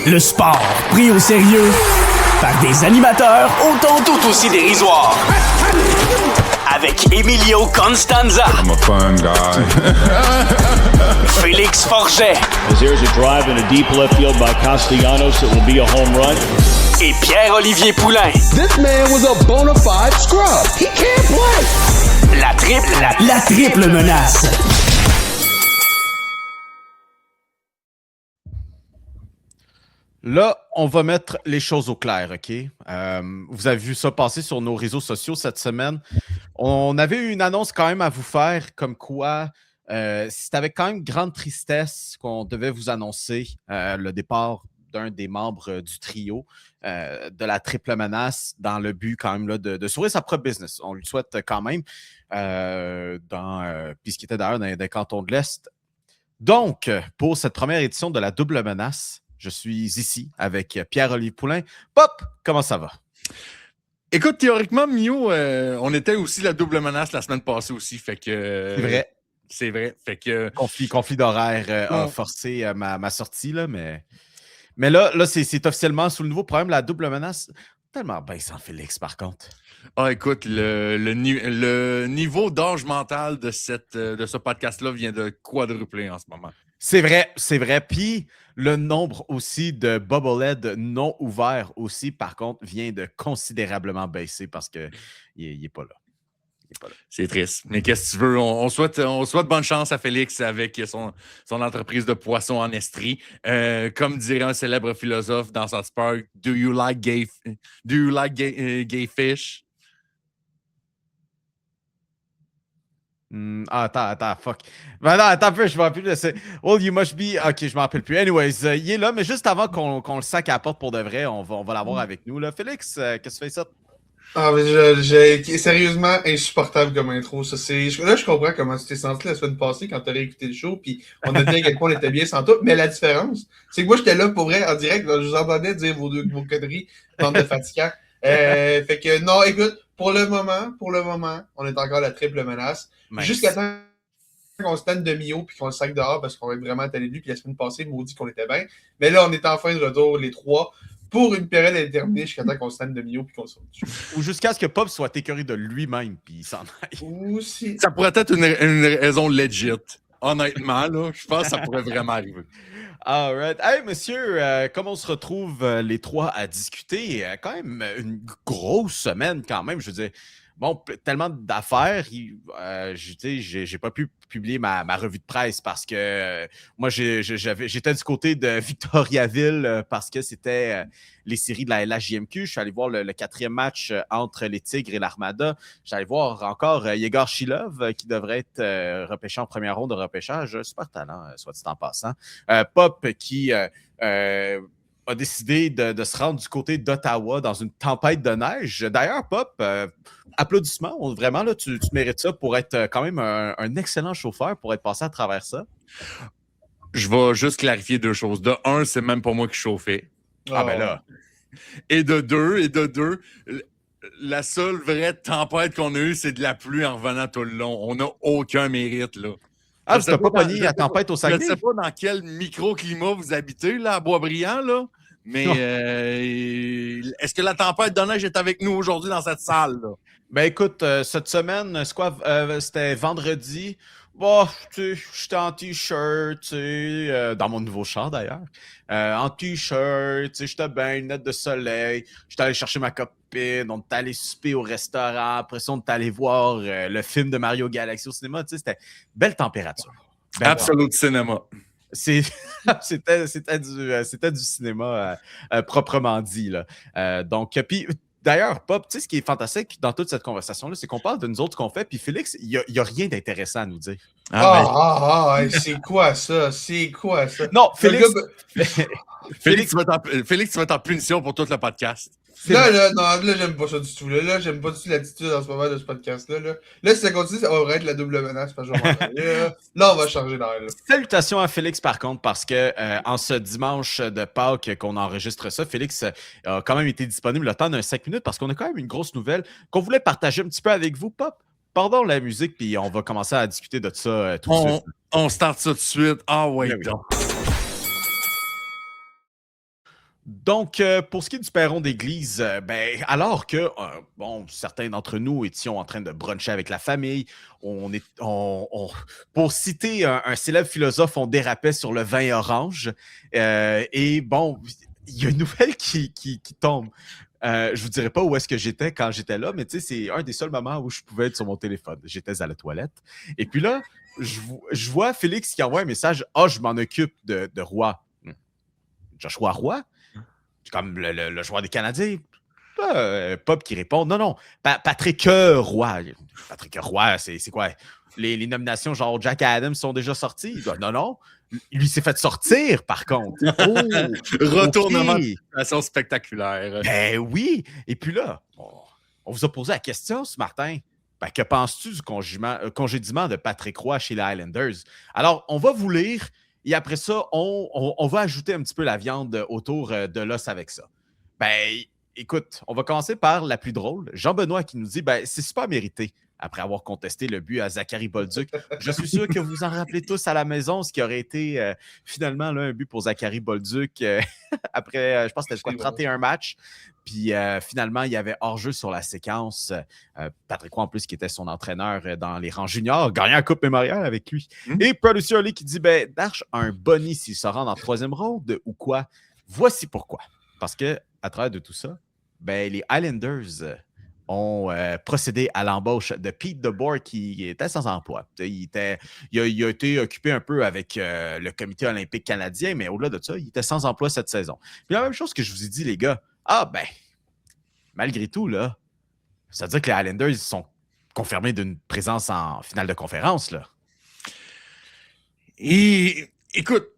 Le sport pris au sérieux par des animateurs autant tout aussi dérisoires. Avec Emilio Constanza. I'm a fun guy. Félix Forget. As there's a drive in a deep left field by Castellanos, it will be a home run. Et Pierre-Olivier Poulain. This man was a bona fide scrub. He can't play. La triple menace. Là, on va mettre les choses au clair, OK? Vous avez vu ça passer sur nos réseaux sociaux cette semaine. On avait eu une annonce quand même à vous faire, comme quoi c'est avec quand même grande tristesse qu'on devait vous annoncer le départ d'un des membres du trio de la triple menace dans le but quand même là, de sauver sa propre business. On lui souhaite quand même, puisqu'il était d'ailleurs dans les cantons de l'Est. Donc, pour cette première édition de la double menace, je suis ici avec Pierre-Olivier Poulain. Pop, comment ça va? Écoute, théoriquement, Mio, on était aussi la double menace la semaine passée aussi. Fait que, c'est vrai. C'est vrai. Fait que, conflit d'horaire a forcé ma sortie, là, mais là c'est officiellement sous le nouveau programme la double menace. Tellement bien sans Félix, par contre. Ah, écoute, le niveau d'âge mental de ce podcast-là vient de quadrupler en ce moment. C'est vrai. Puis le nombre aussi de bobbleheads non ouverts aussi, par contre, vient de considérablement baisser parce qu'il n'est pas là. C'est triste. Mais qu'est-ce que tu veux? On souhaite bonne chance à Félix avec son entreprise de poissons en Estrie. Comme dirait un célèbre philosophe dans South Park, Do you like gay fish? Attends, fuck. Ben non, attends un peu, je me rappelle plus. Well, you must be... Ok, je m'en rappelle plus. Anyways, il est là, mais juste avant qu'on le sac à la porte pour de vrai, on va l'avoir avec nous. Là. Félix, qu'est-ce que tu fais ça? Ah, mais sérieusement insupportable comme intro. Ça, là, je comprends comment tu t'es senti la semaine passée quand tu as réécouté le show, puis on a dit à quel point on était bien sans toi. Mais la différence, c'est que moi, j'étais là pour vrai en direct. Je vous entendais dire vos conneries, bande de fatigants. Fait que non, écoute, pour le moment, on est encore la triple menace. Mince. Jusqu'à temps qu'on se tente de Mio puis qu'on le sac dehors parce qu'on va être vraiment allé lui. Puis la semaine passée, maudit qu'on était bien. Mais là, on est enfin de retour, les trois, pour une période indéterminée jusqu'à temps qu'on se tente de Mio puis qu'on se dessus. Ou jusqu'à ce que Pop soit écœuré de lui-même puis il s'en aille. Aussi. Ça pourrait être une raison legit. Honnêtement, là, je pense que ça pourrait vraiment arriver. All right. Hey, monsieur, comme on se retrouve les trois à discuter, quand même une grosse semaine quand même, je veux dire. Bon, tellement d'affaires, j'ai pas pu publier ma revue de presse parce que moi, j'étais du côté de Victoriaville parce que c'était les séries de la LHJMQ. Je suis allé voir le 4e match entre les Tigres et l'Armada. Je suis allé voir encore Yegor Shilov qui devrait être repêché en première ronde de repêchage. Super talent, soit dit en passant. Pop qui... a décidé de se rendre du côté d'Ottawa dans une tempête de neige. D'ailleurs, Pop, applaudissements. Vraiment, là, tu mérites ça pour être quand même un excellent chauffeur, pour être passé à travers ça. Je vais juste clarifier deux choses. De un, c'est même pas moi qui chauffais. Ah ben là. Et de deux, la seule vraie tempête qu'on a eue, c'est de la pluie en revenant tout le long. On n'a aucun mérite, là. Ah, tu n'as pas pogné la tempête au Saguenay? Je ne sais pas dans quel microclimat vous habitez, là, à Boisbriand, là. Mais est-ce que la tempête de neige est avec nous aujourd'hui dans cette salle, là? Ben écoute, cette semaine, c'est quoi? C'était vendredi. Bon, tu sais, j'étais en t-shirt, tu sais, dans mon nouveau char d'ailleurs. En t-shirt, tu sais, j'étais bien, lunettes de soleil. J'étais allé chercher ma copine, on est allé souper au restaurant. Après ça, on est allé voir le film de Mario Galaxy au cinéma. Tu sais, c'était belle température. Absolute cinéma. C'était du cinéma proprement dit. Là. Donc, puis d'ailleurs, Pop, tu sais, ce qui est fantastique dans toute cette conversation-là, c'est qu'on parle de nous autres, ce qu'on fait, puis Félix, il n'y a rien d'intéressant à nous dire. C'est quoi ça? C'est quoi ça? Non, Félix... Félix, tu vas être en punition pour tout le podcast. Là, j'aime pas ça du tout. Là, j'aime pas du tout l'attitude en ce moment de ce podcast-là. Là, si ça continue, ça va être la double menace. Là, on va changer d'air. Salutations à Félix, par contre, parce que en ce dimanche de Pâques qu'on enregistre ça, Félix a quand même été disponible le temps d'un 5 minutes parce qu'on a quand même une grosse nouvelle qu'on voulait partager un petit peu avec vous, Pop. Pardon la musique, puis on va commencer à discuter de ça tout de suite. On start ça tout de suite. Ah ouais, donc. Donc, pour ce qui est du perron d'église, alors que, certains d'entre nous étions en train de bruncher avec la famille, pour citer un célèbre philosophe, on dérapait sur le vin orange. Et bon, il y a une nouvelle qui tombe. Je vous dirai pas où est-ce que j'étais quand j'étais là, mais tu sais, c'est un des seuls moments où je pouvais être sur mon téléphone. J'étais à la toilette. Et puis là, je vois Félix qui envoie un message. « Ah, je m'en occupe de Roy. » Joshua Roy? Comme le joueur des Canadiens. Pop qui répond. Non. Patrick Roy. Patrick Roy, c'est quoi? Les nominations genre Jack Adams sont déjà sorties? Non. Lui s'est fait sortir, par contre. Retournement de situation spectaculaire. Ben oui. Et puis là, on vous a posé la question ce matin. Que penses-tu du congédiement de Patrick Roy chez les Highlanders? Alors, on va vous lire. Et après ça, on va ajouter un petit peu la viande autour de l'os avec ça. Écoute, on va commencer par la plus drôle. Jean-Benoît qui nous dit c'est super mérité après avoir contesté le but à Zachary Bolduc. Je suis sûr que vous vous en rappelez tous à la maison, ce qui aurait été finalement là, un but pour Zachary Bolduc après, je pense que c'était 31 matchs. Puis finalement, il y avait hors-jeu sur la séquence. Patrick Roy, en plus, qui était son entraîneur dans les rangs juniors, gagnant la Coupe Mémorial avec lui. Et Producer Ali qui dit Darche a un boni s'il se rend en troisième ronde ou quoi. Voici pourquoi. Parce que à travers de tout ça, les Highlanders ont procédé à l'embauche de Pete DeBoer qui était sans emploi. Il a été occupé un peu avec le Comité olympique canadien, mais au-delà de ça, il était sans emploi cette saison. Puis la même chose que je vous ai dit, les gars, malgré tout, là, ça veut dire que les Highlanders sont confirmés d'une présence en finale de conférence, là. Et écoute,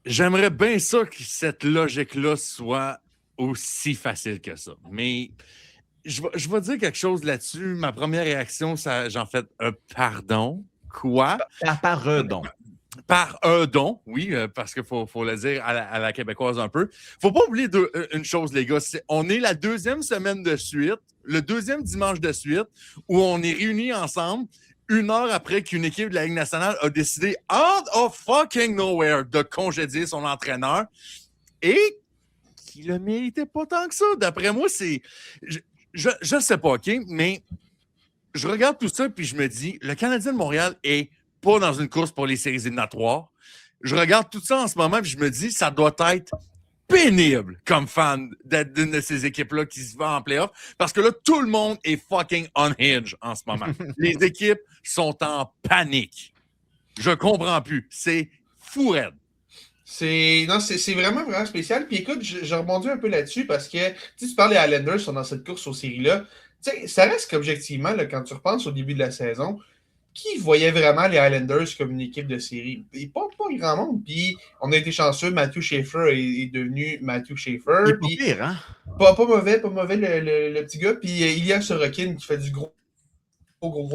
j'aimerais bien ça que cette logique-là soit aussi facile que ça. Mais je vais dire quelque chose là-dessus. Ma première réaction, j'en fais pardon. Quoi? Pardon. Pardon, oui, parce qu'il faut le dire à la québécoise un peu. Faut pas oublier une chose, les gars. On est la deuxième semaine de suite, le deuxième dimanche de suite, où on est réunis ensemble 1 heure après qu'une équipe de la Ligue nationale a décidé out of fucking nowhere de congédier son entraîneur et qu'il le méritait pas tant que ça. D'après moi, c'est... Je sais pas, OK? Mais je regarde tout ça puis je me dis, le Canadien de Montréal est pas dans une course pour les séries éliminatoires. Je regarde tout ça en ce moment et je me dis, ça doit être pénible comme fan d'être d'une de ces équipes-là qui se va en playoff parce que là, tout le monde est fucking unhinged en ce moment. Les équipes sont en panique. Je comprends plus. C'est fou raide. C'est vraiment, vraiment spécial. Puis écoute, je rebondis un peu là-dessus parce que tu parles des Highlanders sont dans cette course aux séries-là. Tu sais, ça reste qu'objectivement, là, quand tu repenses au début de la saison, qui voyait vraiment les Highlanders comme une équipe de série? Et pas grand monde. Puis on a été chanceux, Matthew Schaefer est devenu Matthew Schaefer. Il est pas pire, hein? Pas mauvais le petit gars. Puis il y a Sorokin qui fait du gros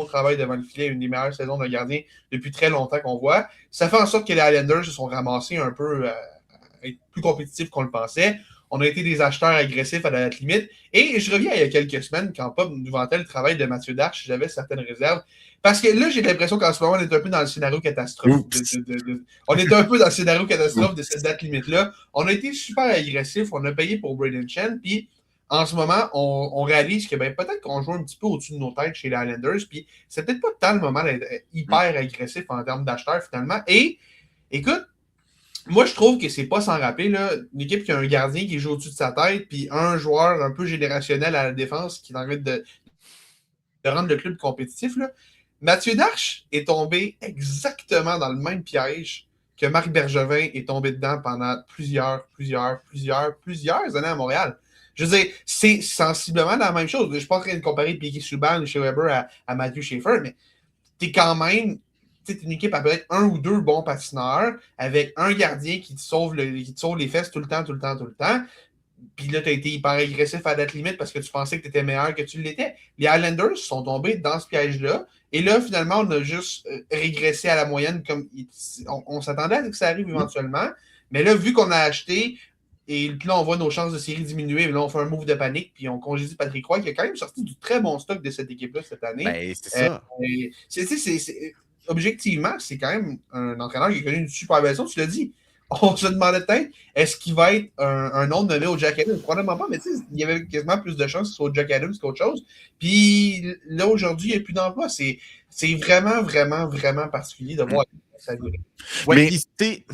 travail devant le filet, une des meilleures saisons de gardien depuis très longtemps qu'on voit. Ça fait en sorte que les Highlanders se sont ramassés un peu à être plus compétitifs qu'on le pensait. On a été des acheteurs agressifs à la date limite. Et je reviens il y a quelques semaines, quand Pop nous vantait le travail de Mathieu Darche, j'avais certaines réserves. Parce que là, j'ai l'impression qu'en ce moment, on est un peu dans le scénario catastrophe. On est un peu dans le scénario catastrophe de cette date limite-là. On a été super agressifs, on a payé pour Braden Chen, puis en ce moment, on réalise que peut-être qu'on joue un petit peu au-dessus de nos têtes chez les Highlanders, puis c'est peut-être pas tant le moment d'être hyper agressif en termes d'acheteurs, finalement. Et, écoute, moi, je trouve que c'est pas sans rappeler, là, une équipe qui a un gardien qui joue au-dessus de sa tête, puis un joueur un peu générationnel à la défense qui est en train de rendre le club compétitif. Là. Mathieu Darche est tombé exactement dans le même piège que Marc Bergevin est tombé dedans pendant plusieurs années à Montréal. Je veux dire, c'est sensiblement la même chose. Je ne suis pas en train de comparer Piquet Subban ou chez Weber à Matthew Schaefer, mais tu es quand même... C'est une équipe à peut-être 1 ou 2 bons patineurs avec un gardien qui te sauve les fesses tout le temps. Puis là, tu as été hyper agressif à date limite parce que tu pensais que tu étais meilleur que tu l'étais. Les Highlanders sont tombés dans ce piège-là. Et là, finalement, on a juste régressé à la moyenne. Comme on s'attendait à ce que ça arrive éventuellement. Mais là, vu qu'on a acheté, et puis là, on voit nos chances de série diminuer. Là, on fait un move de panique. Puis on congédie Patrick Roy qui a quand même sorti du très bon stock de cette équipe-là cette année. C'est ça. Objectivement, c'est quand même un entraîneur qui a connu une super saison. Tu l'as dit. on se demandait peut-être, est-ce qu'il va être un nom nommé au Jack Adams? Probablement pas, mais tu sais, il y avait quasiment plus de chances que ce soit au Jack Adams qu'autre chose. Puis là, aujourd'hui, il n'y a plus d'emploi. C'est vraiment, vraiment, vraiment particulier de voir ça durer. Ouais,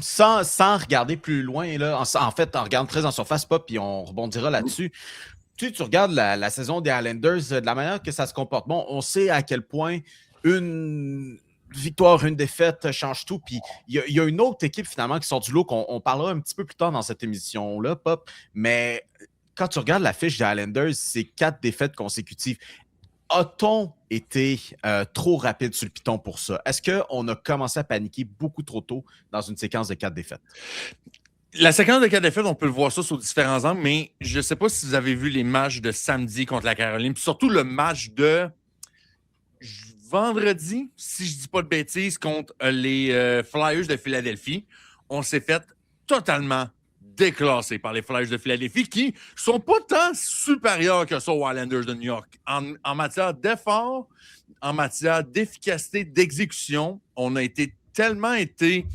sans regarder plus loin, là, en fait, on regarde très en surface, pas, puis on rebondira là-dessus. Tu regardes la saison des Islanders, de la manière que ça se comporte. Bon, on sait à quel point une victoire, une défaite change tout. Puis il y a une autre équipe finalement qui sort du lot qu'on parlera un petit peu plus tard dans cette émission-là, Pop. Mais quand tu regardes la fiche des Islanders, c'est 4 défaites consécutives. A-t-on été trop rapide sur le piton pour ça? Est-ce qu'on a commencé à paniquer beaucoup trop tôt dans une séquence de 4 défaites? La séquence de 4 défaites, on peut le voir ça sous différents angles, mais je ne sais pas si vous avez vu les matchs de samedi contre la Caroline, puis surtout le match de vendredi, si je ne dis pas de bêtises, contre les Flyers de Philadelphie. On s'est fait totalement déclassé par les Flyers de Philadelphie qui ne sont pas tant supérieurs que ça aux Islanders de New York. En matière d'effort, en matière d'efficacité, d'exécution, on a tellement été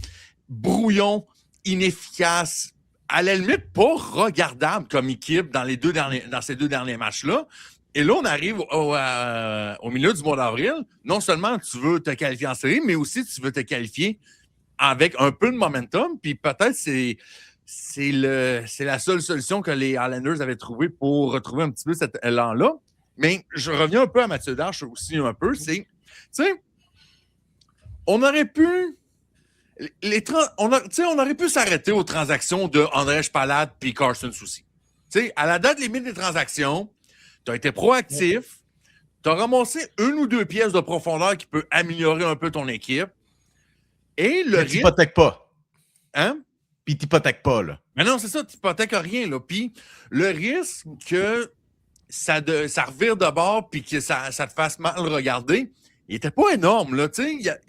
brouillon, inefficace, à la limite pas regardable comme équipe dans ces 2 derniers matchs-là. Et là, on arrive au milieu du mois d'avril. Non seulement tu veux te qualifier en série, mais aussi tu veux te qualifier avec un peu de momentum. Puis peut-être c'est la seule solution que les Islanders avaient trouvée pour retrouver un petit peu cet élan-là. Mais je reviens un peu à Mathieu Darche aussi un peu. Tu sais, on aurait pu... on aurait pu s'arrêter aux transactions de André Palade puis Carson Soucy. À la date limite des transactions, tu as été proactif, tu as ramassé 1 ou 2 pièces de profondeur qui peut améliorer un peu ton équipe. Et le risque... t'hypothèques pas. Hein? Puis t'hypothèques pas, là. Mais non, c'est ça, t'hypothèques rien, là. Puis le risque que ça revire de bord puis que ça te fasse mal regarder, il n'était pas énorme, là.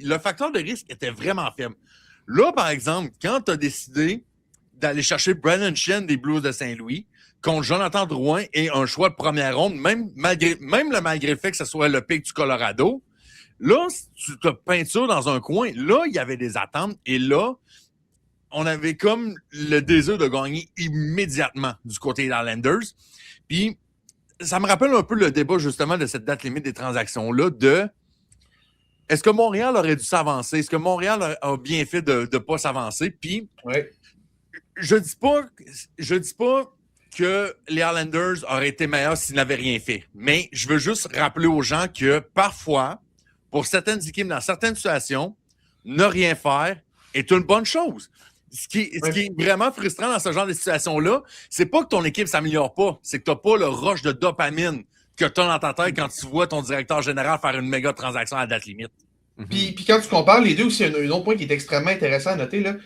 Le facteur de risque était vraiment faible. Là, par exemple, quand tu as décidé d'aller chercher Brandon Shen des Blues de Saint-Louis contre Jonathan Drouin et un choix de première ronde, même malgré le fait que ce soit le pic du Colorado, là, tu te peintures dans un coin. Là, il y avait des attentes et là, on avait comme le désir de gagner immédiatement du côté des Islanders. Puis, ça me rappelle un peu le débat justement de cette date limite des transactions-là de est-ce que Montréal aurait dû s'avancer? Est-ce que Montréal a bien fait de ne pas s'avancer? Puis, je dis pas que les Islanders auraient été meilleurs s'ils n'avaient rien fait. Mais je veux juste rappeler aux gens que parfois, pour certaines équipes, dans certaines situations, ne rien faire est une bonne chose. Ce qui est vraiment frustrant dans ce genre de situation-là, c'est pas que ton équipe ne s'améliore pas, c'est que tu n'as pas le rush de dopamine que tu as dans ta tête quand tu vois ton directeur général faire une méga transaction à date limite. Puis quand tu compares les deux aussi, il y a un autre point qui est extrêmement intéressant à noter, là.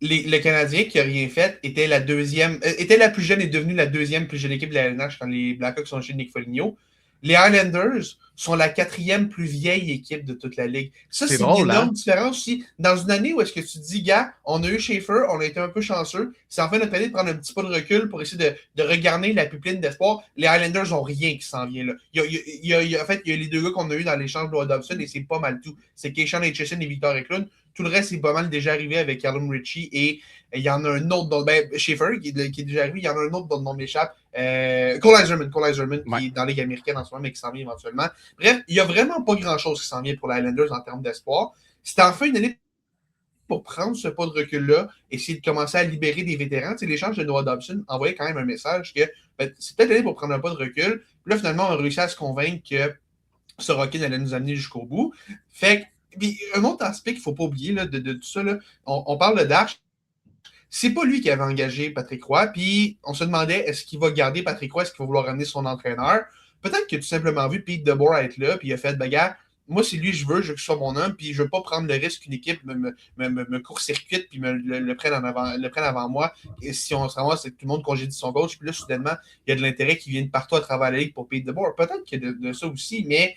Le Canadien qui n'a rien fait était la plus jeune et devenue la 2e plus jeune équipe de la LNH quand les Blackhawks sont chez Nick Foligno. Les Islanders sont la 4e plus vieille équipe de toute la Ligue. Ça, c'est une énorme différence aussi. Dans une année où est-ce que tu te dis, gars, on a eu Schaefer, on a été un peu chanceux, c'est enfin notre année de prendre un petit peu de recul pour essayer de regarder la pupiline d'espoir. Les Islanders n'ont rien qui s'en vient là. En fait, il y a les 2 gars qu'on a eu dans l'échange de Dobson et c'est pas mal tout. C'est Keishan Aitchison et Victor Eklund. Tout le reste, c'est pas mal déjà arrivé avec Callum Ritchie et il y en a un autre, Schaefer qui est déjà arrivé, il y en a un autre dont le nom m'échappe. Cole Eiserman qui est dans la Ligue américaine en ce moment, mais qui s'en vient éventuellement. Bref, il n'y a vraiment pas grand-chose qui s'en vient pour les Islanders en termes d'espoir. C'est enfin une année pour prendre ce pas de recul-là, essayer de commencer à libérer des vétérans. L'échange de Noah Dobson envoyait quand même un message que c'est peut-être l'année pour prendre un pas de recul. Puis là, finalement, on a réussi à se convaincre que ce Rockin allait nous amener jusqu'au bout. Fait que puis un autre aspect qu'il ne faut pas oublier là, de tout ça, là, on parle de Darche. C'est pas lui qui avait engagé Patrick Roy, puis on se demandait est-ce qu'il va garder Patrick Roy, est-ce qu'il va vouloir ramener son entraîneur. Peut-être qu'il a tout simplement vu Pete DeBoer être là, puis il a fait bagarre. Moi, c'est lui je veux que ce soit mon homme, puis je veux pas prendre le risque qu'une équipe me court-circuite puis le prenne avant moi. Et si on se ramasse, c'est que tout le monde congédie son coach, puis là, soudainement, il y a de l'intérêt qui vient de partout à travers la ligue pour Pete DeBoer. Peut-être qu'il y a de ça aussi, mais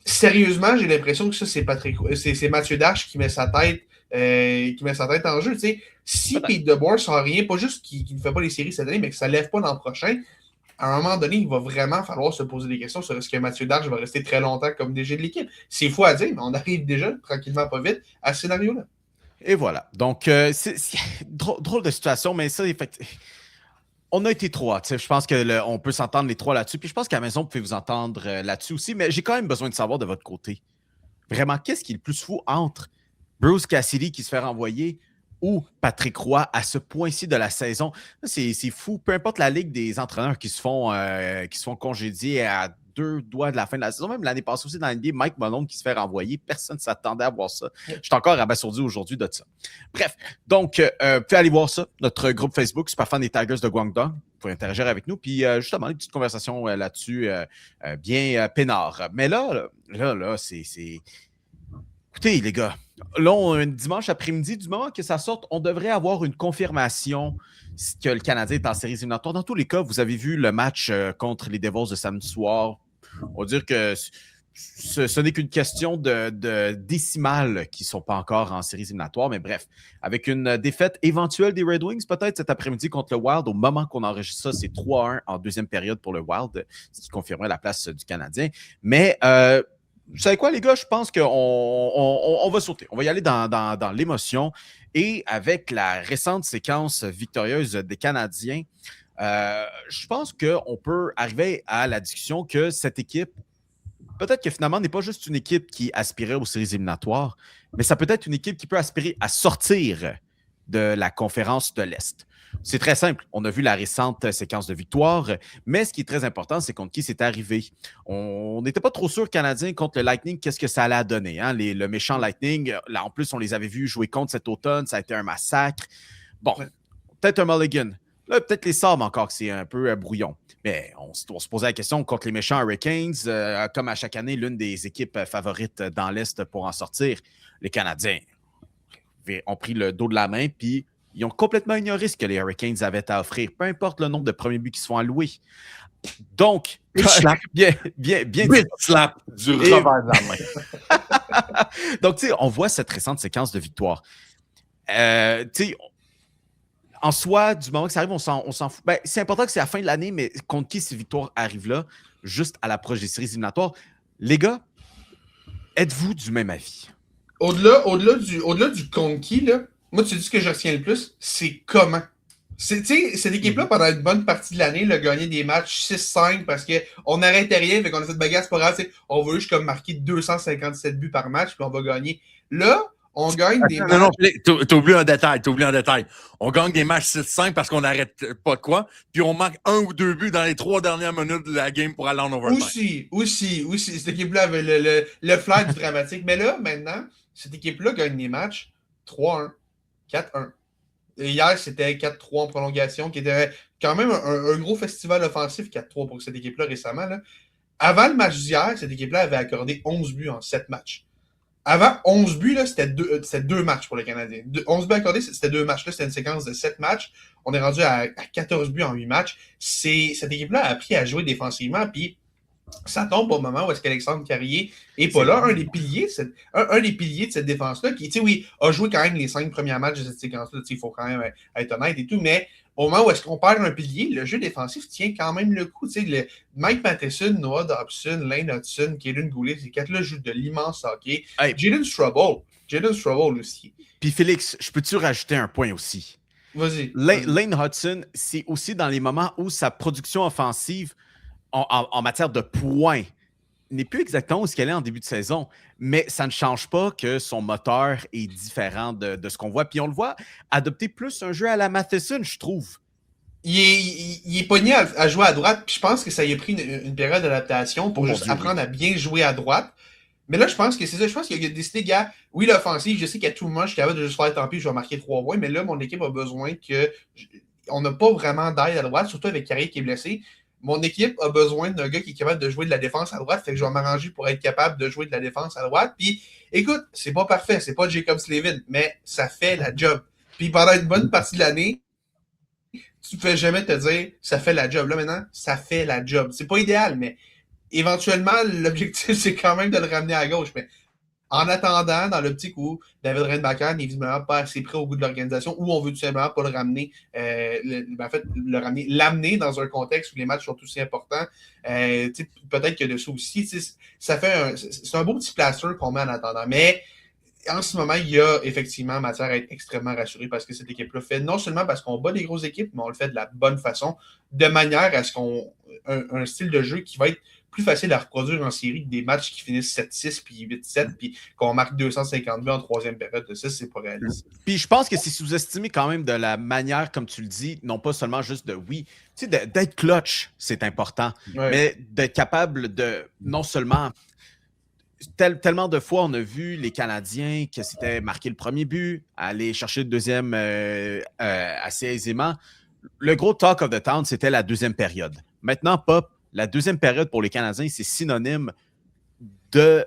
sérieusement, j'ai l'impression que ça, c'est Mathieu Darche qui met sa tête en jeu. T'sais. Si Pete DeBoer sent rien, pas juste qu'il ne fait pas les séries cette année, mais que ça ne lève pas l'an prochain, à un moment donné, il va vraiment falloir se poser des questions sur est-ce que Mathieu Darche va rester très longtemps comme DG de l'équipe. C'est fou à dire, mais on arrive déjà, tranquillement, pas vite, à ce scénario-là. Et voilà. Donc, c'est drôle de situation, mais ça, on a été trois. Je pense qu'on peut s'entendre les trois là-dessus. Puis je pense qu'à la maison, vous pouvez vous entendre là-dessus aussi. Mais j'ai quand même besoin de savoir de votre côté. Vraiment, qu'est-ce qui est le plus fou entre Bruce Cassidy qui se fait renvoyer ou Patrick Roy à ce point-ci de la saison? C'est fou. Peu importe la ligue des entraîneurs qui se font congédier à 2 doigts de la fin de la saison. Même l'année passée aussi dans l'NBA, Mike Malone qui se fait renvoyer. Personne ne s'attendait à voir ça. Je suis encore abasourdi aujourd'hui de ça. Bref, donc, vous pouvez aller voir ça. Notre groupe Facebook, Super Fan des Tigers de Guangdong. Vous pouvez interagir avec nous. Puis, justement, une petite conversation là-dessus, bien peinard. Mais là, c'est... Écoutez, les gars, là, un dimanche après-midi, du moment que ça sorte, on devrait avoir une confirmation que le Canadien est en séries éliminatoires. Dans tous les cas, vous avez vu le match contre les Devils de samedi soir. On va dire que ce n'est qu'une question de décimales qui ne sont pas encore en séries éliminatoires. Mais bref, avec une défaite éventuelle des Red Wings, peut-être cet après-midi contre le Wild, au moment qu'on enregistre ça, c'est 3-1 en deuxième période pour le Wild, ce qui confirmerait la place du Canadien. Mais vous savez quoi, les gars? Je pense qu'on va sauter. On va y aller dans l'émotion. Et avec la récente séquence victorieuse des Canadiens, je pense qu'on peut arriver à la discussion que cette équipe, peut-être que finalement, n'est pas juste une équipe qui aspirait aux séries éliminatoires, mais ça peut être une équipe qui peut aspirer à sortir de la conférence de l'Est. C'est très simple. On a vu la récente séquence de victoire, mais ce qui est très important, c'est contre qui c'est arrivé. On n'était pas trop sûr, Canadiens, contre le Lightning, qu'est-ce que ça allait donner. Hein? Le méchant Lightning, là, en plus, on les avait vus jouer contre cet automne. Ça a été un massacre. Bon, peut-être un mulligan. Là, peut-être les Sabres encore, que c'est un peu brouillon. Mais on se posait la question contre les méchants Hurricanes, comme à chaque année, l'une des équipes favorites dans l'Est pour en sortir. Les Canadiens ont pris le dos de la main, puis ils ont complètement ignoré ce que les Hurricanes avaient à offrir, peu importe le nombre de premiers buts qui se font allouer. Donc, bien slap du revers de la main. Donc, tu sais, on voit cette récente séquence de victoire. Tu sais, en soi, du moment que ça arrive, on s'en fout. Ben, c'est important que c'est la fin de l'année, mais contre qui ces victoires arrivent là, juste à l'approche des séries éliminatoires? Les gars, êtes-vous du même avis? Au-delà du contre qui, là, moi, tu dis ce que je retiens le plus, c'est comment. Cette équipe-là, pendant une bonne partie de l'année, a gagné des matchs 6-5 parce qu'on n'arrêtait rien, fait qu'on a fait de bagasse pas grave. On veut juste comme marquer 257 buts par match, puis on va gagner. Là, on gagne des matchs. Non, t'as oublié un détail. On gagne des matchs 6-5 parce qu'on n'arrête pas de quoi, puis on manque 1 ou 2 buts dans les 3 dernières minutes de la game pour aller en overtime. Aussi. Cette équipe-là avait le flair du dramatique. Mais là, maintenant, cette équipe-là gagne des matchs 3-1, 4-1. Et hier, c'était 4-3 en prolongation, qui était quand même un gros festival offensif, 4-3 pour cette équipe-là récemment. Là. Avant le match d'hier, cette équipe-là avait accordé 11 buts en 7 matchs. Avant, 11 buts, là, c'était 2 matchs pour les Canadiens. 11 buts accordés, c'était 2 matchs. Là, c'était une séquence de 7 matchs. On est rendu à 14 buts en 8 matchs. Cette équipe-là a appris à jouer défensivement, puis ça tombe au moment où est-ce qu'Alexandre Carrier est pas là, un des piliers de cette défense-là, qui, tu sais, oui, a joué quand même les 5 premiers matchs de cette séquence-là, il faut quand même être honnête et tout, mais au moment où est-ce qu'on perd un pilier, le jeu défensif tient quand même le coup. Tu sais, Mike Matheson, Noah Dobson, Lane Hudson, Kaden Goulet, ces 4-là jouent de l'immense hockey. Hey. Jalen Strobel aussi. Puis Félix, je peux-tu rajouter un point aussi? Vas-y. Lane Hudson, c'est aussi dans les moments où sa production offensive en matière de points n'est plus exactement où ce qu'elle est en début de saison, mais ça ne change pas que son moteur est différent de ce qu'on voit. Puis on le voit adopter plus un jeu à la Matheson, je trouve. Il est pogné à jouer à droite, puis je pense que ça y a pris une période d'adaptation pour juste apprendre à bien jouer à droite. Mais là, je pense que c'est ça. Je pense qu'il a décidé, gars, oui, l'offensive, je sais qu'à tout moment, je suis capable de juste faire tant pis, je vais marquer 3 points, mais là, mon équipe a besoin que... On n'a pas vraiment d'aide à droite, surtout avec Carrier qui est blessé. Mon équipe a besoin d'un gars qui est capable de jouer de la défense à droite, fait que je vais m'arranger pour être capable de jouer de la défense à droite. Puis, écoute, c'est pas parfait, c'est pas Jacob Slavin, mais ça fait la job. Puis pendant une bonne partie de l'année, tu ne fais jamais te dire ça fait la job. Là maintenant, ça fait la job. C'est pas idéal, mais éventuellement, l'objectif, c'est quand même de le ramener à gauche. Mais en attendant, dans l'optique où David Reinbacher n'est visiblement pas assez près au goût de l'organisation, où on veut tout simplement pas le ramener, l'amener dans un contexte où les matchs sont aussi importants, peut-être que de ça aussi, ça fait c'est un beau petit plaster qu'on met en attendant. Mais en ce moment, il y a effectivement matière à être extrêmement rassuré parce que cette équipe-là fait non seulement parce qu'on bat des grosses équipes, mais on le fait de la bonne façon, de manière à ce qu'on un style de jeu qui va être plus facile à reproduire en série que des matchs qui finissent 7-6 puis 8-7 puis qu'on marque 250 buts en troisième période. Ça, c'est pas réaliste. Puis je pense que c'est sous-estimé quand même de la manière, comme tu le dis, non pas seulement juste de oui, tu sais, d'être clutch, c'est important, Ouais. mais d'être capable de non seulement. Tellement de fois, on a vu les Canadiens que c'était marquer le premier but, aller chercher le deuxième assez aisément. Le gros talk of the town, c'était la deuxième période. Maintenant, Pop, la deuxième période pour les Canadiens, c'est synonyme de,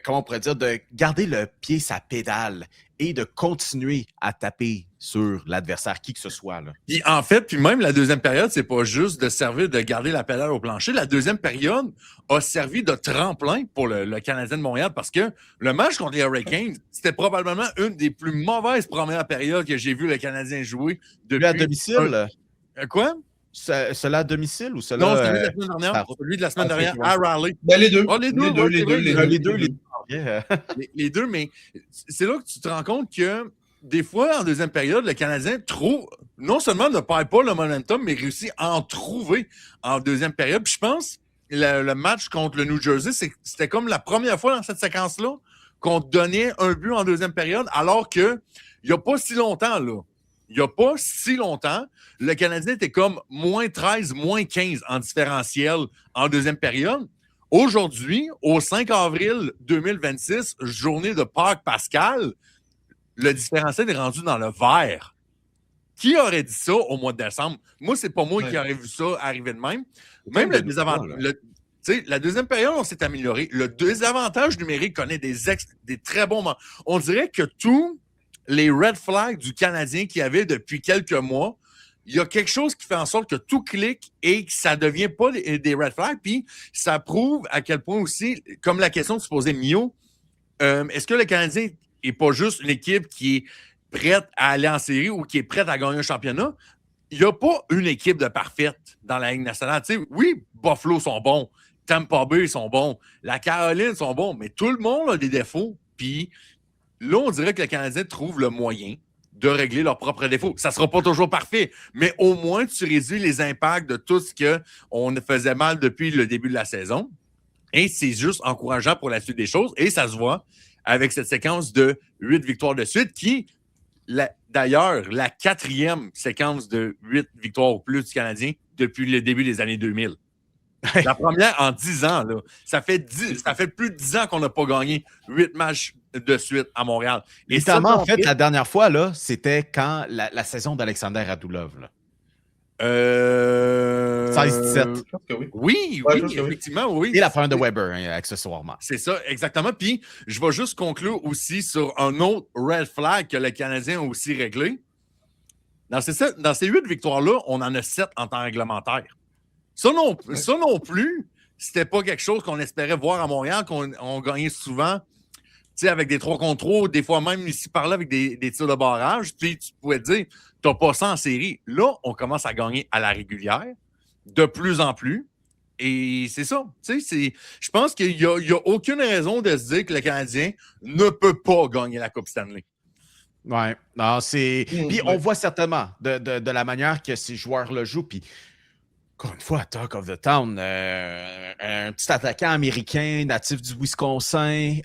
comment on pourrait dire, de garder le pied sa pédale et de continuer à taper sur l'adversaire, qui que ce soit. Là. Puis en fait, puis même la deuxième période, c'est pas juste de servir de garder la pédale au plancher. La deuxième période a servi de tremplin pour le Canadien de Montréal parce que le match contre les Hurricanes, c'était probablement une des plus mauvaises premières périodes que j'ai vu le Canadien jouer depuis. Lui à domicile? Quoi? Cela à domicile ou cela... Non, celui de la semaine dernière. Celui de la semaine dernière à Raleigh. Ben, les deux. Oh, les deux, Les deux. Les deux, mais c'est là que tu te rends compte que des fois, en deuxième période, le Canadien trouve, non seulement ne perd pas le momentum, mais réussit à en trouver en deuxième période. Puis je pense le match contre le New Jersey, c'était comme la première fois dans cette séquence-là qu'on donnait un but en deuxième période, alors qu'il n'y a pas si longtemps, là. Il n'y a pas si longtemps, le Canadien était comme moins 13, moins 15 en différentiel en deuxième période. Aujourd'hui, au 5 avril 2026, journée de Pâques Pascal, le différentiel est rendu dans le vert. Qui aurait dit ça au mois de décembre? Moi, c'est pas moi qui aurais vu ça arriver de même. Même le désavantage. La deuxième période, on s'est amélioré. Le désavantage numérique connaît des très bons moments. On dirait que tous les red flags du Canadien qu'il y avait depuis quelques mois, il y a quelque chose qui fait en sorte que tout clique et que ça ne devient pas des red flags. Puis ça prouve à quel point aussi, comme la question que se posait Mio, est-ce que le Canadien n'est pas juste une équipe qui est prête à aller en série ou qui est prête à gagner un championnat? Il n'y a pas une équipe de parfaite dans la Ligue nationale. Tu sais, oui, Buffalo sont bons, Tampa Bay sont bons, la Caroline sont bons, mais tout le monde a des défauts. Puis là, on dirait que le Canadien trouve le moyen de régler leurs propres défauts. Ça ne sera pas toujours parfait, mais au moins, tu réduis les impacts de tout ce qu'on faisait mal depuis le début de la saison. Et c'est juste encourageant pour la suite des choses. Et ça se voit avec cette séquence de 8 victoires de suite qui, d'ailleurs, la 4e séquence de 8 victoires au plus du Canadien depuis le début des années 2000. La première en 10 ans. Là. Ça fait plus de 10 ans qu'on n'a pas gagné 8 matchs de suite à Montréal. Et notamment, en fait, la dernière fois, là, c'était quand la saison d'Alexander Radulov. 16-17. Oui, effectivement, oui. Et la fin de Weber, accessoirement. C'est ça, exactement. Puis, je vais juste conclure aussi sur un autre red flag que le Canadien a aussi réglé. Dans ces 8 victoires-là, on en a 7 en temps réglementaire. Ça non plus, c'était pas quelque chose qu'on espérait voir à Montréal, qu'on gagnait souvent, avec des 3 contre 3, des fois même ici par là avec des tirs de barrage. Puis tu pouvais te dire, t'as pas ça en série. Là, on commence à gagner à la régulière, de plus en plus. Et c'est ça. Je pense qu'il n'y a aucune raison de se dire que le Canadien ne peut pas gagner la Coupe Stanley. Ouais, non, c'est. Puis on voit certainement de la manière que ces joueurs le jouent. Puis encore une fois, Talk of the Town, un petit attaquant américain, natif du Wisconsin.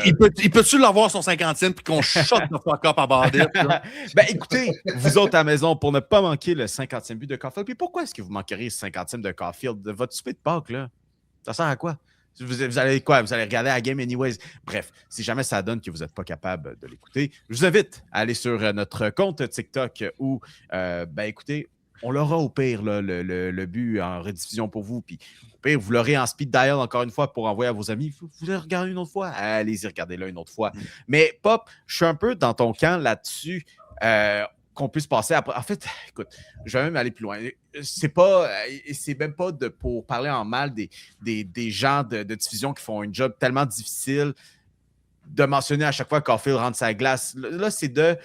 Il peut-tu l'avoir son 50e puis qu'on shot de fuck up à Bandit? Ben écoutez, vous autres à la maison, pour ne pas manquer le 50e but de Caulfield, puis pourquoi est-ce que vous manqueriez le 50e de Caulfield? De votre souper de Pâques, là? Ça sert à quoi? Vous allez quoi? Vous allez regarder la game anyways. Bref, si jamais ça donne que vous n'êtes pas capable de l'écouter, je vous invite à aller sur notre compte TikTok où, écoutez, on l'aura au pire, là, le but en rediffusion pour vous. Puis au pire, vous l'aurez en speed dial encore une fois pour envoyer à vos amis. Vous le regardez une autre fois? Allez-y, regardez-le une autre fois. Mais Pop, je suis un peu dans ton camp là-dessus. Qu'on puisse passer après. En fait, écoute, je vais même aller plus loin. C'est même pas pour parler en mal des gens de diffusion qui font un job tellement difficile de mentionner à chaque fois que Caulfield rentre sa glace. Là, c'est de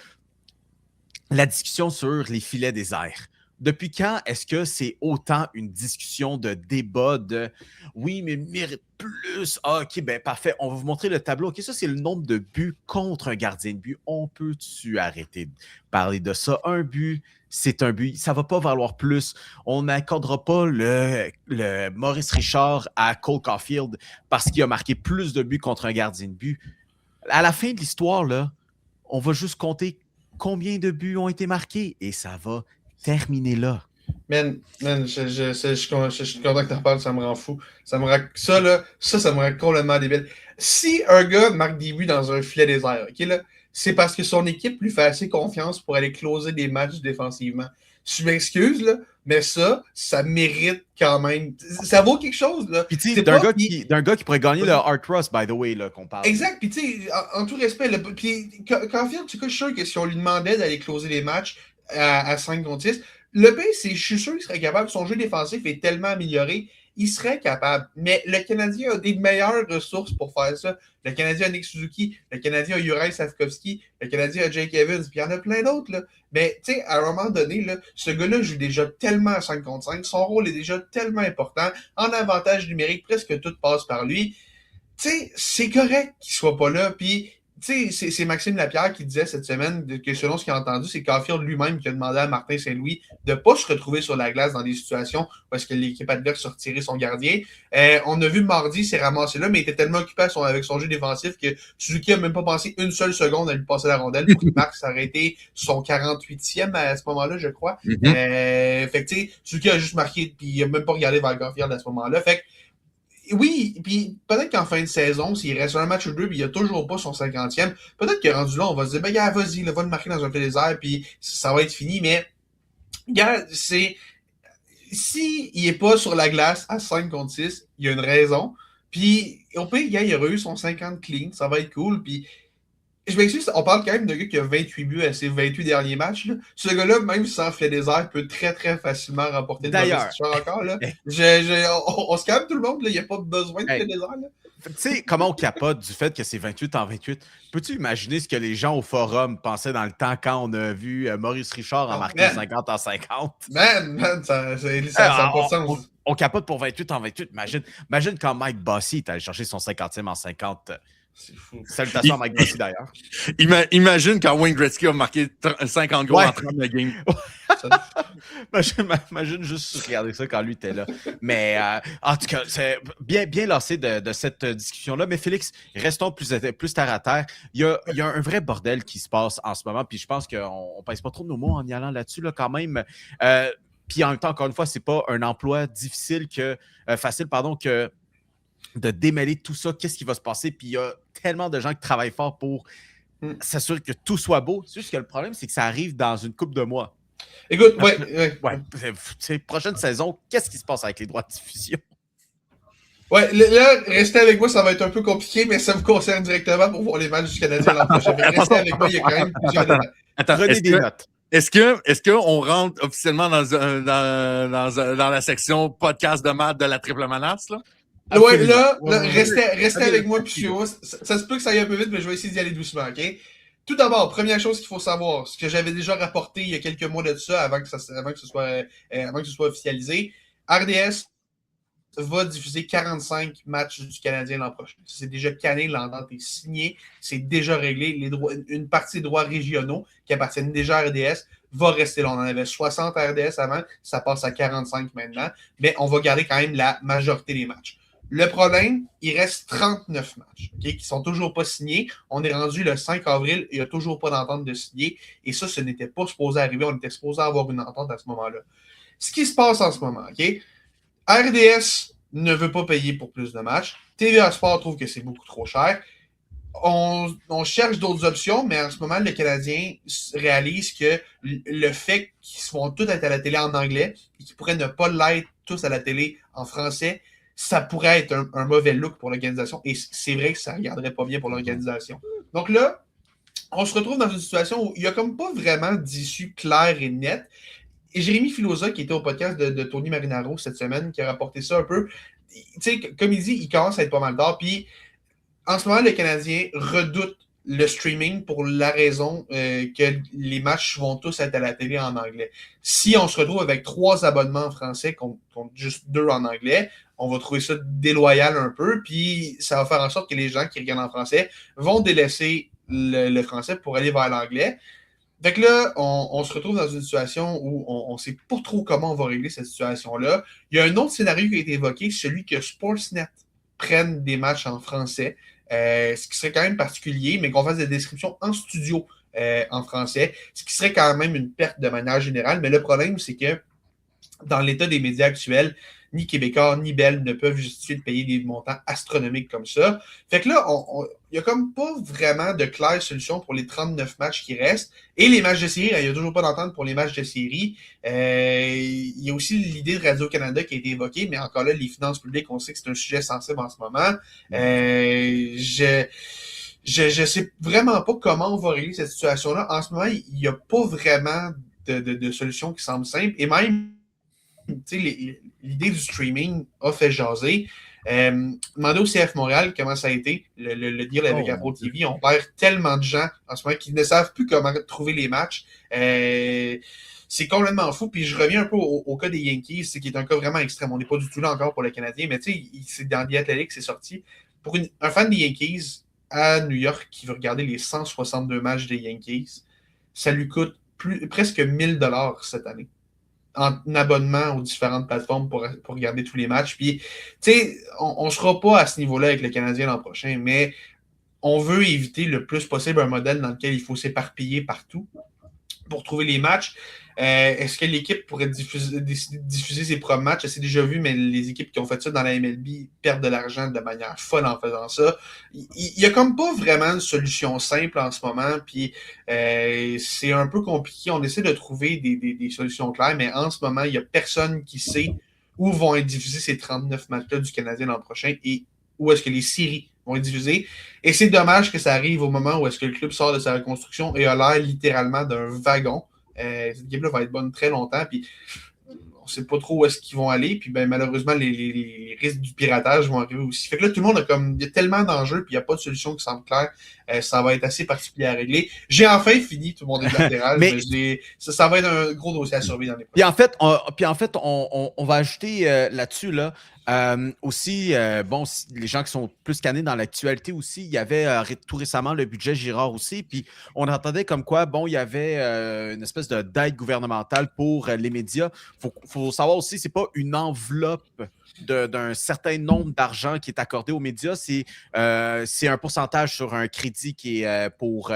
la discussion sur les filets déserts. Depuis quand est-ce que c'est autant une discussion de débat de oui, mais il mérite plus? Ah, OK, ben parfait. On va vous montrer le tableau. OK, ça, c'est le nombre de buts contre un gardien de but. On peut-tu arrêter de parler de ça? Un but, c'est un but. Ça ne va pas valoir plus. On n'accordera pas le Maurice Richard à Cole Caulfield parce qu'il a marqué plus de buts contre un gardien de but. À la fin de l'histoire, là, on va juste compter combien de buts ont été marqués et ça va terminer là. Man, je suis content que tu en parles, ça me rend fou. Ça me rend complètement débile. Si un gars marque des buts dans un filet désert, OK, là, c'est parce que son équipe lui fait assez confiance pour aller closer des matchs défensivement. Je m'excuse, là, mais ça mérite quand même. Ça vaut quelque chose, là. Puis tu sais, d'un gars qui pourrait gagner le Art Ross, by the way, là, qu'on parle. Exact, puis tu sais, en tout respect, puis Caulfield, tu sais, je suis sûr que si on lui demandait d'aller closer les matchs à 5 contre 6, le pire, c'est je suis sûr qu'il serait capable. Son jeu défensif est tellement amélioré, il serait capable. Mais le Canadien a des meilleures ressources pour faire ça. Le Canadien a Nick Suzuki, le Canadien a Juraj Slavkovski, le Canadien a Jake Evans, puis il y en a plein d'autres, là. Mais, tu sais, à un moment donné, là, ce gars-là joue déjà tellement à 5 contre 5, son rôle est déjà tellement important. En avantage numérique, presque tout passe par lui. Tu sais, c'est correct qu'il soit pas là, puis... Tu sais, c'est Maxime Lapierre qui disait cette semaine que selon ce qu'il a entendu, c'est Caulfield lui-même qui a demandé à Martin Saint-Louis de ne pas se retrouver sur la glace dans des situations où est-ce que l'équipe adverse a retiré son gardien. On a vu mardi, il s'est ramassé là, mais il était tellement occupé avec son jeu défensif que Suzuki n'a même pas pensé une seule seconde à lui passer la rondelle pour qu'il marque. Ça aurait été son 48e à ce moment-là, je crois. Fait que tu sais, Suzuki a juste marqué puis il n'a même pas regardé vers Caulfield à ce moment-là. Fait que oui, puis peut-être qu'en fin de saison, s'il reste un match ou deux, puis il n'y a toujours pas son 50e, peut-être que rendu là, on va se dire, ben, gars, vas-y, va le marquer dans un fait désert, puis ça va être fini, mais, gars, s'il n'est pas sur la glace à 5 contre 6, il y a une raison, puis au pire, gars, il aurait eu son 50 clean, ça va être cool, puis je m'excuse, on parle quand même d'un gars qui a 28 buts à ses 28 derniers matchs. Là. Ce gars-là, même sans filet désert, peut très, très facilement remporter le D'ailleurs, encore. Là. On se calme tout le monde, il n'y a pas besoin de filet désert. Tu sais, comment on capote du fait que c'est 28 en 28? Peux-tu imaginer ce que les gens au forum pensaient dans le temps quand on a vu Maurice Richard en marquer 50 en 50? Man, ça n'a pas de sens. On capote pour 28 en 28. Imagine quand Mike Bossy est allé chercher son 50e en 50. C'est fou. Salutations à Mike Bossy d'ailleurs. Imagine quand Wayne Gretzky a marqué 50 goals en 30 games. Imagine juste regarder ça quand lui était là. Mais en tout cas, c'est bien lassé de cette discussion-là. Mais Félix, restons plus terre à terre. Il y a un vrai bordel qui se passe en ce moment. Puis je pense qu'on ne pèse pas trop nos mots en y allant là-dessus là, quand même. Puis en même temps, encore une fois, c'est pas un emploi facile que de démêler tout ça, qu'est-ce qui va se passer. Puis il y a tellement de gens qui travaillent fort pour s'assurer que tout soit beau. C'est juste que le problème, c'est que ça arrive dans une couple de mois. Écoute, prochaine saison, qu'est-ce qui se passe avec les droits de diffusion? Ouais, là, restez avec moi, ça va être un peu compliqué, mais ça vous concerne directement pour voir les matchs du Canadien l'an prochain. Restez avec moi, il y a quand même plusieurs détails. Prenez des notes. Est-ce qu'on rentre officiellement dans la section podcast de maths de la triple menace, là? Ouais, là, restez avec moi, puis ça se peut que ça aille un peu vite, mais je vais essayer d'y aller doucement, OK? Tout d'abord, première chose qu'il faut savoir, ce que j'avais déjà rapporté il y a quelques mois de ça, avant que ce soit officialisé, RDS va diffuser 45 matchs du Canadien l'an prochain. C'est déjà canné, l'entente est signée, c'est déjà réglé. Une partie des droits régionaux qui appartiennent déjà à RDS va rester là. On en avait 60 à RDS avant, ça passe à 45 maintenant, mais on va garder quand même la majorité des matchs. Le problème, il reste 39 matchs qui ne sont toujours pas signés. On est rendu le 5 avril et il n'y a toujours pas d'entente de signer. Et ça, ce n'était pas supposé arriver. On était supposé avoir une entente à ce moment-là. Ce qui se passe en ce moment, OK? RDS ne veut pas payer pour plus de matchs. TVA Sport trouve que c'est beaucoup trop cher. On cherche d'autres options, mais en ce moment, le Canadien réalise que le fait qu'ils vont tous être à la télé en anglais et qu'ils pourraient ne pas l'être tous à la télé en français, ça pourrait être un mauvais look pour l'organisation. Et c'est vrai que ça ne regarderait pas bien pour l'organisation. Donc là, on se retrouve dans une situation où il n'y a comme pas vraiment d'issue claire et nette. Et Jérémy Filosa, qui était au podcast de Tony Marinaro cette semaine, qui a rapporté ça un peu, tu sais, comme il dit, il commence à être pas mal tard. Puis, en ce moment, le Canadien redoute le streaming pour la raison que les matchs vont tous être à la télé en anglais. Si on se retrouve avec 3 abonnements en français contre juste 2 en anglais, on va trouver ça déloyal un peu, puis ça va faire en sorte que les gens qui regardent en français vont délaisser le français pour aller vers l'anglais. Fait que là, on se retrouve dans une situation où on ne sait pas trop comment on va régler cette situation-là. Il y a un autre scénario qui a été évoqué, celui que Sportsnet prenne des matchs en français. Ce qui serait quand même particulier, mais qu'on fasse des descriptions en studio en français, ce qui serait quand même une perte de manière générale. Mais le problème, c'est que dans l'état des médias actuels, ni Québécois, ni Bell ne peuvent justifier de payer des montants astronomiques comme ça. Fait que là, il n'y a comme pas vraiment de claire solution pour les 39 matchs qui restent. Et les matchs de série, il n'y a toujours pas d'entente pour les matchs de série. Il y a aussi l'idée de Radio-Canada qui a été évoquée, mais encore là, les finances publiques, on sait que c'est un sujet sensible en ce moment. Je sais vraiment pas comment on va régler cette situation-là. En ce moment, il n'y a pas vraiment de solution qui semble simple. Et même, l'idée du streaming a fait jaser. Demandez au CF Montréal comment ça a été, le deal avec Apple TV. On perd tellement de gens en ce moment qui ne savent plus comment trouver les matchs. C'est complètement fou. Puis je reviens un peu au cas des Yankees, qui est un cas vraiment extrême. On n'est pas du tout là encore pour le Canadien, mais tu sais, c'est dans The Athletic, c'est sorti. Pour un fan des Yankees à New York qui veut regarder les 162 matchs des Yankees, ça lui coûte presque 1000 $ cette année en abonnement aux différentes plateformes pour regarder tous les matchs. Puis, tu sais, on ne sera pas à ce niveau-là avec le Canadien l'an prochain, mais on veut éviter le plus possible un modèle dans lequel il faut s'éparpiller partout pour trouver les matchs. Est-ce que l'équipe pourrait diffuser ses propres matchs? C'est déjà vu, mais les équipes qui ont fait ça dans la MLB perdent de l'argent de manière folle en faisant ça. Il y a comme pas vraiment une solution simple en ce moment, puis c'est un peu compliqué. On essaie de trouver des solutions claires, mais en ce moment, il n'y a personne qui sait où vont être diffusés ces 39 matchs-là du Canadien l'an prochain et où est-ce que les séries vont être diffusées. Et c'est dommage que ça arrive au moment où est-ce que le club sort de sa reconstruction et a l'air littéralement d'un wagon. Cette équipe-là va être bonne très longtemps, puis on ne sait pas trop où est-ce qu'ils vont aller, puis ben, malheureusement, les risques du piratage vont arriver aussi. Fait que là, tout le monde il y a tellement d'enjeux, puis il n'y a pas de solution qui semble claire. Ça va être assez particulier à régler. J'ai enfin fini, tout le monde est latéral, mais ça va être un gros dossier à surveiller dans les prochains. Puis en fait, on va ajouter là-dessus, là, aussi, bon, les gens qui sont plus canés dans l'actualité aussi, il y avait tout récemment le budget Girard aussi, puis on entendait comme quoi, bon, il y avait une espèce d'aide gouvernementale pour les médias. Faut savoir aussi, c'est pas une enveloppe d'un certain nombre d'argent qui est accordé aux médias, c'est un pourcentage sur un crédit qui est pour,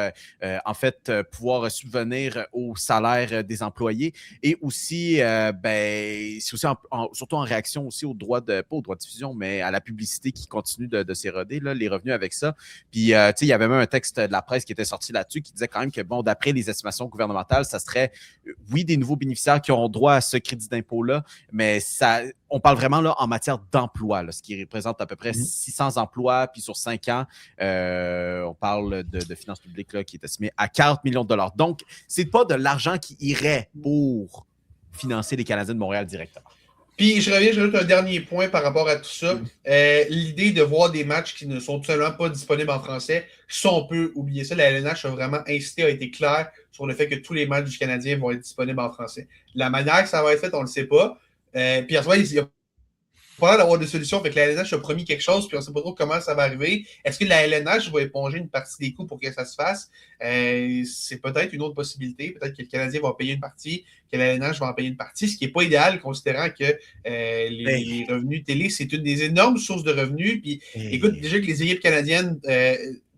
en fait, pouvoir subvenir au salaire des employés et aussi, c'est aussi surtout en réaction aussi aux droits pas aux droits de diffusion, mais à la publicité qui continue de s'éroder, là, les revenus avec ça. Puis, tu sais, il y avait même un texte de la presse qui était sorti là-dessus qui disait quand même que, bon, d'après les estimations gouvernementales, ça serait, oui, des nouveaux bénéficiaires qui auront droit à ce crédit d'impôt-là, mais on parle vraiment là en matière d'emploi, ce qui représente à peu près 600 emplois, puis sur 5 ans, on parle de finances publiques là, qui est estimé à 40 millions de $. Donc, c'est pas de l'argent qui irait pour financer les Canadiens de Montréal directement. Puis, je rajoute un dernier point par rapport à tout ça. L'idée de voir des matchs qui ne sont tout simplement pas disponibles en français, ça, on peut oublier ça. La LNH a vraiment incité, a été clair sur le fait que tous les matchs du Canadien vont être disponibles en français. La manière que ça va être fait, on ne le sait pas. Puis en ce moment, il y a pas l'air d'avoir des solutions. Fait que la LNH a promis quelque chose, puis on ne sait pas trop comment ça va arriver. Est-ce que la LNH va éponger une partie des coûts pour que ça se fasse? C'est peut-être une autre possibilité. Peut-être que le Canadien va payer une partie, que la LNH va en payer une partie, ce qui n'est pas idéal, considérant que les revenus télé, c'est une des énormes sources de revenus. Puis écoute, déjà que les équipes canadiennes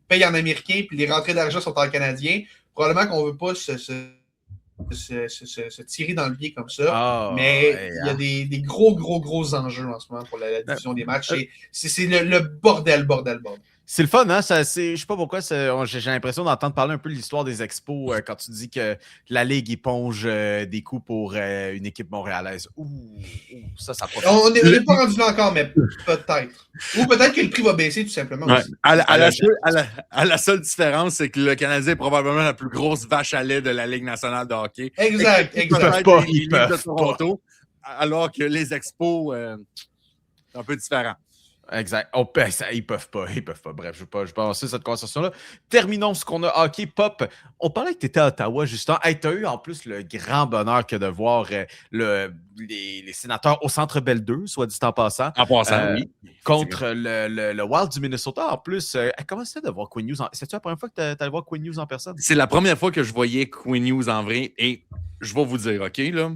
payent en américain, puis les rentrées d'argent sont en canadien, probablement qu'on ne veut pas se tirer dans le pied comme ça. Mais il y a des gros enjeux en ce moment pour la division des matchs. C'est le bordel. C'est le fun, hein? Je sais pas pourquoi, j'ai l'impression d'entendre parler un peu de l'histoire des expos quand tu dis que la Ligue éponge des coûts pour une équipe montréalaise. Ça on n'est pas rendu là encore, mais peut-être. Ou peut-être que le prix va baisser tout simplement. Ouais. À la seule différence, c'est que le Canadien est probablement la plus grosse vache à lait de la Ligue nationale de hockey. Exact. Ils peuvent pas. De Toronto, alors que les expos, c'est un peu différent. Exact. Ils peuvent pas. Bref, je ne vais pas avancer cette conversation-là. Terminons ce qu'on a. OK, Pop. On parlait que tu étais à Ottawa, justement. Hey, tu as eu en plus le grand bonheur que de voir les sénateurs au Centre Bell 2, soit dit en passant. En passant, oui. Contre le Wild du Minnesota. En plus, comment c'était de voir Quinn Hughes? C'est-tu la première fois que tu allé voir Quinn Hughes en personne? C'est la première fois que je voyais Quinn Hughes en vrai. Et je vais vous dire, OK, là,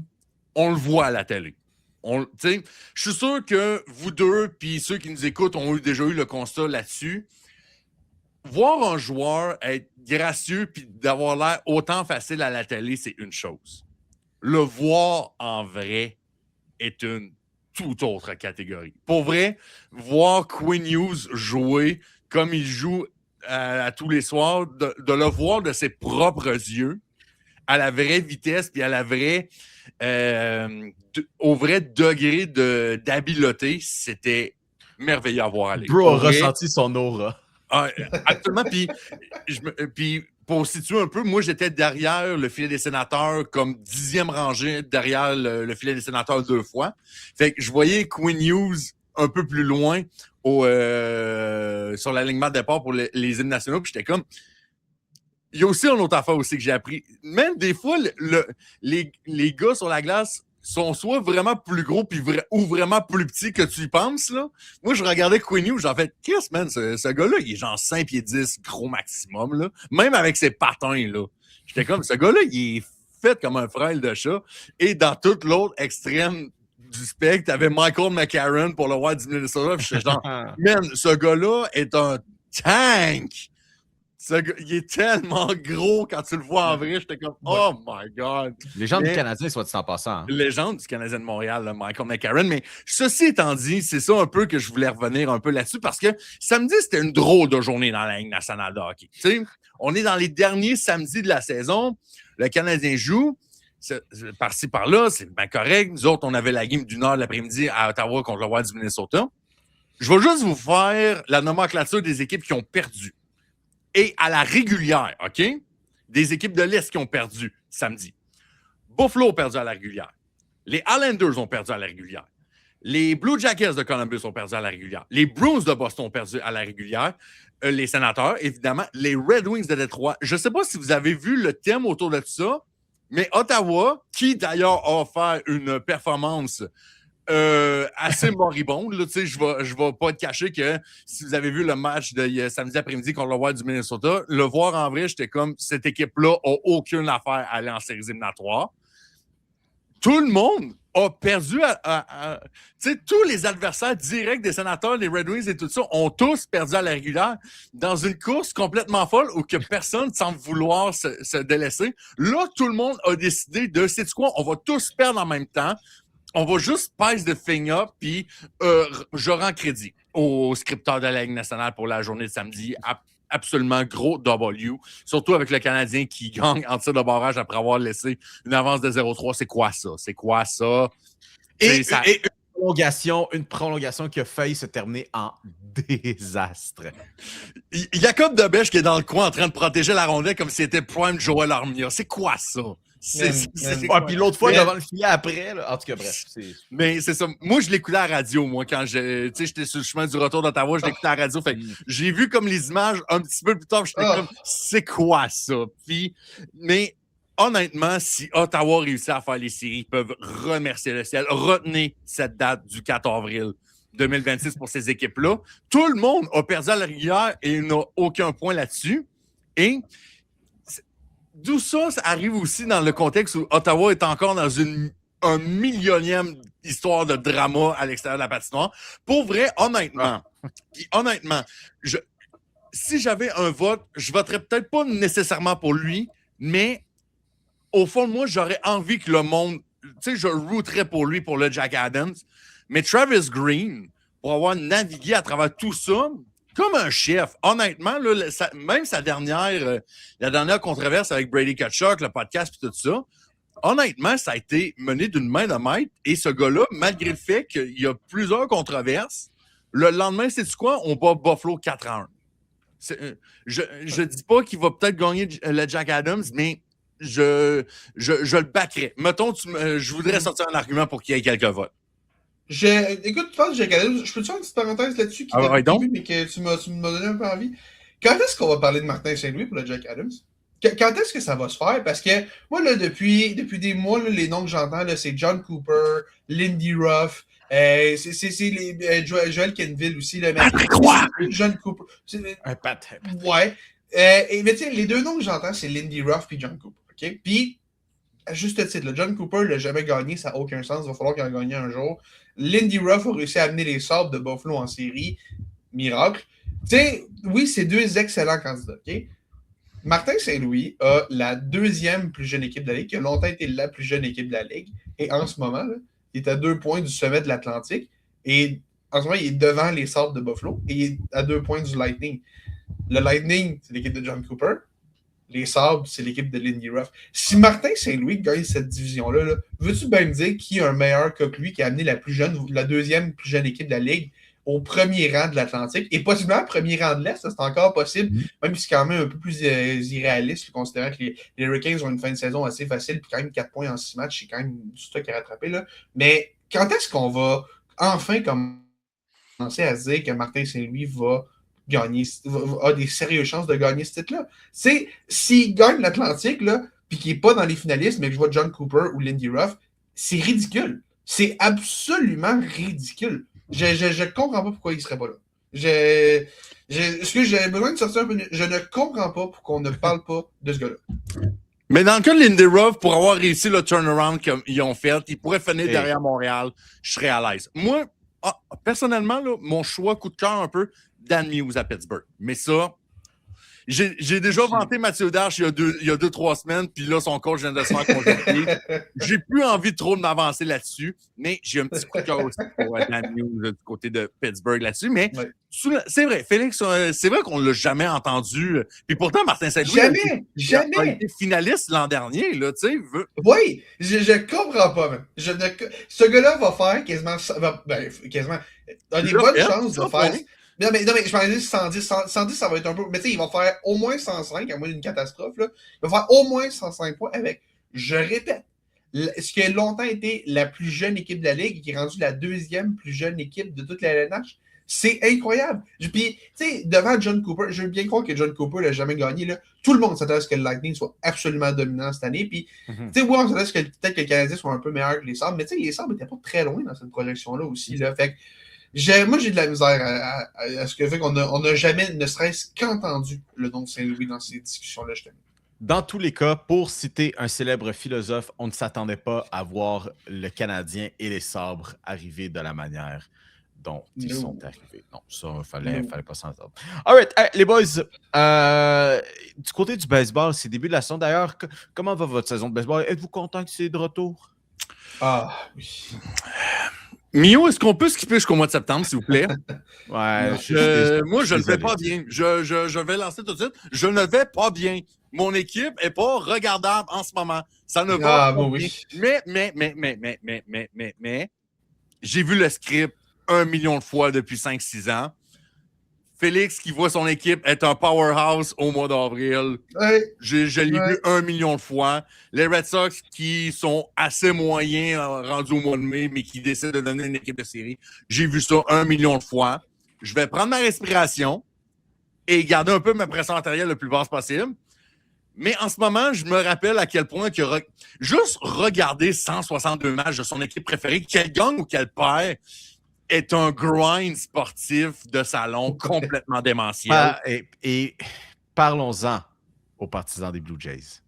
on le voit à la télé. Je suis sûr que vous deux puis ceux qui nous écoutent ont déjà eu le constat là-dessus. Voir un joueur être gracieux puis d'avoir l'air autant facile à la télé, c'est une chose. Le voir en vrai est une toute autre catégorie. Pour vrai, voir Quinn Hughes jouer comme il joue à tous les soirs, de le voir de ses propres yeux, à la vraie vitesse puis à la vraie... au vrai degré d'habileté, c'était merveilleux à voir aller. Bro a ressenti son aura. Actuellement, puis pour situer un peu, moi j'étais derrière le filet des sénateurs comme 10e rangée derrière le filet des sénateurs 2 fois. Fait que je voyais Quinn Hughes un peu plus loin sur l'alignement de départ pour les hymnes nationaux, puis j'étais comme... Il y a aussi une autre affaire aussi que j'ai appris. Même des fois, les gars sur la glace sont soit vraiment plus gros ou vraiment plus petits que tu y penses. Là. Moi, je regardais Quinn Hughes, j'en fait, qu'est-ce, man, ce gars-là, il est genre 5 pieds 10, gros maximum. Là. Même avec ses patins, là. J'étais comme, ce gars-là, il est fait comme un frêle de chat. Et dans tout l'autre extrême du spectre, t'avais Michael McCarron pour le Wild du Minnesota. J'étais genre, man, ce gars-là est un tank! Il est tellement gros quand tu le vois en vrai. J'étais comme, oh my God. Légende du Canadien, soit dit en passant. Hein. Légende du Canadien de Montréal, là, Michael McCarron. Mais ceci étant dit, c'est ça un peu que je voulais revenir un peu là-dessus parce que samedi, c'était une drôle de journée dans la Ligue nationale de hockey. T'sais, on est dans les derniers samedis de la saison. Le Canadien joue. Par-ci, par-là, c'est bien correct. Nous autres, on avait la game d'une heure de l'après-midi à Ottawa contre le Wild du Minnesota. Je vais juste vous faire la nomenclature des équipes qui ont perdu. Et à la régulière, OK? Des équipes de l'Est qui ont perdu samedi. Buffalo a perdu à la régulière. Les Islanders ont perdu à la régulière. Les Blue Jackets de Columbus ont perdu à la régulière. Les Bruins de Boston ont perdu à la régulière. Les Sénateurs, évidemment. Les Red Wings de Détroit. Je ne sais pas si vous avez vu le thème autour de tout ça, mais Ottawa, qui d'ailleurs a offert une performance assez moribonde. Là, je vais pas te cacher que si vous avez vu le match de samedi après-midi contre le Wild du Minnesota, le voir en vrai, j'étais comme, cette équipe-là n'a aucune affaire à aller en séries éliminatoires. Tout le monde a perdu tous les adversaires directs des Sénateurs, les Red Wings et tout ça, ont tous perdu à la régulière dans une course complètement folle où que personne ne semble vouloir se délaisser. Là, tout le monde a décidé de, sais-tu quoi, on va tous perdre en même temps. On va juste pace the thing up, puis je rends crédit aux scripteurs de la Ligue nationale pour la journée de samedi. Absolument gros W. Surtout avec le Canadien qui gagne en tir de barrage après avoir laissé une avance de 0-3. C'est quoi ça? C'est quoi ça? Et une prolongation qui a failli se terminer en désastre. Jacob Debèche qui est dans le coin en train de protéger la rondelle comme si c'était Prime Joel Armia. C'est quoi ça? Puis l'autre fois, devant le filet après, là. En tout cas, bref. Mais c'est ça. Moi, je l'écoutais à la radio, moi, quand j'étais sur le chemin du retour d'Ottawa, je l'écoutais à la radio. Fait j'ai vu comme les images un petit peu plus tard, j'étais comme, c'est quoi ça? Puis, mais honnêtement, si Ottawa réussit à faire les séries, ils peuvent remercier le ciel. Retenez cette date du 4 avril 2026 pour ces équipes-là. Tout le monde a perdu à la régulière et n'a aucun point là-dessus. Et d'où ça arrive aussi dans le contexte où Ottawa est encore dans un millionième histoire de drama à l'extérieur de la patinoire. Pour vrai, honnêtement, si j'avais un vote, je voterais peut-être pas nécessairement pour lui, mais au fond de moi, j'aurais envie que le monde, je rooterais pour lui, pour le Jack Adams. Mais Travis Green, pour avoir navigué à travers tout ça, comme un chef, honnêtement, là, même la dernière controverse avec Brady Tkachuk, le podcast et tout ça, honnêtement, ça a été mené d'une main de maître. Et ce gars-là, malgré le fait qu'il y a plusieurs controverses, le lendemain, sais-tu quoi? On bat Buffalo 4-1. Je dis pas qu'il va peut-être gagner le Jack Adams, mais je le backerais. Mettons, je voudrais sortir un argument pour qu'il y ait quelques votes. Écoute, tu parles de Jack Adams. Je peux te faire une petite parenthèse là-dessus qui t'a donc? mais que tu m'as donné un peu envie. Quand est-ce qu'on va parler de Martin Saint-Louis pour le Jack Adams? Quand est-ce que ça va se faire? Parce que moi, là, depuis des mois, là, les noms que j'entends, là, c'est John Cooper, Lindy Ruff, c'est Joel Kenville aussi. Là, Patrick Roy! John Cooper. Un pat. Ouais. Mais tu sais, les deux noms que j'entends, c'est Lindy Ruff et John Cooper. OK? Puis, à juste titre, là, John Cooper l'a jamais gagné, ça n'a aucun sens. Il va falloir qu'il en gagne un jour. Lindy Ruff a réussi à amener les Sabres de Buffalo en série. Miracle. Tu sais, oui, c'est deux excellents candidats. OK? Martin Saint-Louis a la deuxième plus jeune équipe de la Ligue, qui a longtemps été la plus jeune équipe de la Ligue. Et en ce moment, là, il est à 2 points du sommet de l'Atlantique. Et en ce moment, il est devant les Sabres de Buffalo. Et il est à 2 points du Lightning. Le Lightning, c'est l'équipe de John Cooper. Les Sabres, c'est l'équipe de Lindy Ruff. Si Martin Saint-Louis gagne cette division-là, là, veux-tu bien me dire qui a un meilleur que lui qui a amené la deuxième plus jeune équipe de la Ligue au premier rang de l'Atlantique et possiblement au premier rang de l'Est, ça, c'est encore possible, même si c'est quand même un peu plus irréaliste, considérant que les Hurricanes ont une fin de saison assez facile, puis quand même 4 points en 6 matchs, c'est quand même du stock à rattraper. Là. Mais quand est-ce qu'on va enfin commencer à se dire que Martin Saint-Louis va gagner, a des sérieuses chances de gagner ce titre-là? C'est s'il gagne l'Atlantique, là, puis qu'il n'est pas dans les finalistes, mais que je vois John Cooper ou Lindy Ruff, c'est ridicule. C'est absolument ridicule. Je comprends pas pourquoi il serait pas là. Est-ce que j'ai besoin de sortir un peu? Je ne comprends pas pourquoi on ne parle pas de ce gars-là. Mais dans le cas de Lindy Ruff, pour avoir réussi le turnaround qu'ils ont fait, ils pourraient finir derrière Montréal, je serais à l'aise. Moi, personnellement, là, mon choix coup de cœur un peu, Dan Muse à Pittsburgh. Mais ça, j'ai déjà vanté Mathieu Darche il y a 2-3 semaines, puis là, son coach vient de se faire congédier. J'ai plus envie trop de m'avancer là-dessus, mais j'ai un petit coup de cœur aussi pour Dan Muse du côté de Pittsburgh là-dessus. Mais c'est vrai, Félix, c'est vrai qu'on ne l'a jamais entendu. Puis pourtant, Martin Saint-Louis a été finaliste l'an dernier, là, tu sais. Oui, je comprends pas, même. Ce gars-là va faire quasiment a des bonnes chances de faire. Non, mais je m'en dis 110, ça va être un peu. Mais tu sais, il va faire au moins 105, à moins d'une catastrophe. Là. Il va faire au moins 105 points avec, je répète, ce qui a longtemps été la plus jeune équipe de la Ligue et qui est rendue la deuxième plus jeune équipe de toute la LNH. C'est incroyable. Puis, tu sais, devant John Cooper, je veux bien croire que John Cooper n'a jamais gagné. Là. Tout le monde s'attend à ce que le Lightning soit absolument dominant cette année. Puis, tu sais, on s'attend à ce que peut-être que le Canadien soit un peu meilleur que les Sabres. Mais tu sais, les Sabres n'étaient pas très loin dans cette projection-là aussi. Là. Fait que moi, j'ai de la misère à ce que fait qu'on n'a jamais, ne serait-ce qu'entendu le nom de Saint-Louis dans ces discussions-là, justement. Dans tous les cas, pour citer un célèbre philosophe, on ne s'attendait pas à voir le Canadien et les Sabres arriver de la manière dont ils sont arrivés. Non, ça, il fallait pas s'entendre. All right, les boys, du côté du baseball, c'est le début de la saison. D'ailleurs, comment va votre saison de baseball? Êtes-vous content que c'est de retour? Ah, oui. Mio, est-ce qu'on peut skipper jusqu'au mois de septembre, s'il vous plaît? Ouais, moi, je ne vais pas bien. Je vais lancer tout de suite. Je ne vais pas bien. Mon équipe n'est pas regardable en ce moment. Ça ne va pas bien. Mais, j'ai vu le script 1 million de fois depuis 5-6 ans. Félix qui voit son équipe être un powerhouse au mois d'avril. Ouais. Je l'ai vu 1 million de fois. Les Red Sox qui sont assez moyens rendus au mois de mai, mais qui décident de donner une équipe de série. J'ai vu ça 1 million de fois. Je vais prendre ma respiration et garder un peu ma pression artérielle le plus basse possible. Mais en ce moment, je me rappelle à quel point que juste regarder 162 matchs de son équipe préférée, qu'elle gagne ou qu'elle perd, est un grind sportif de salon complètement démentiel. Et parlons-en aux partisans des Blue Jays.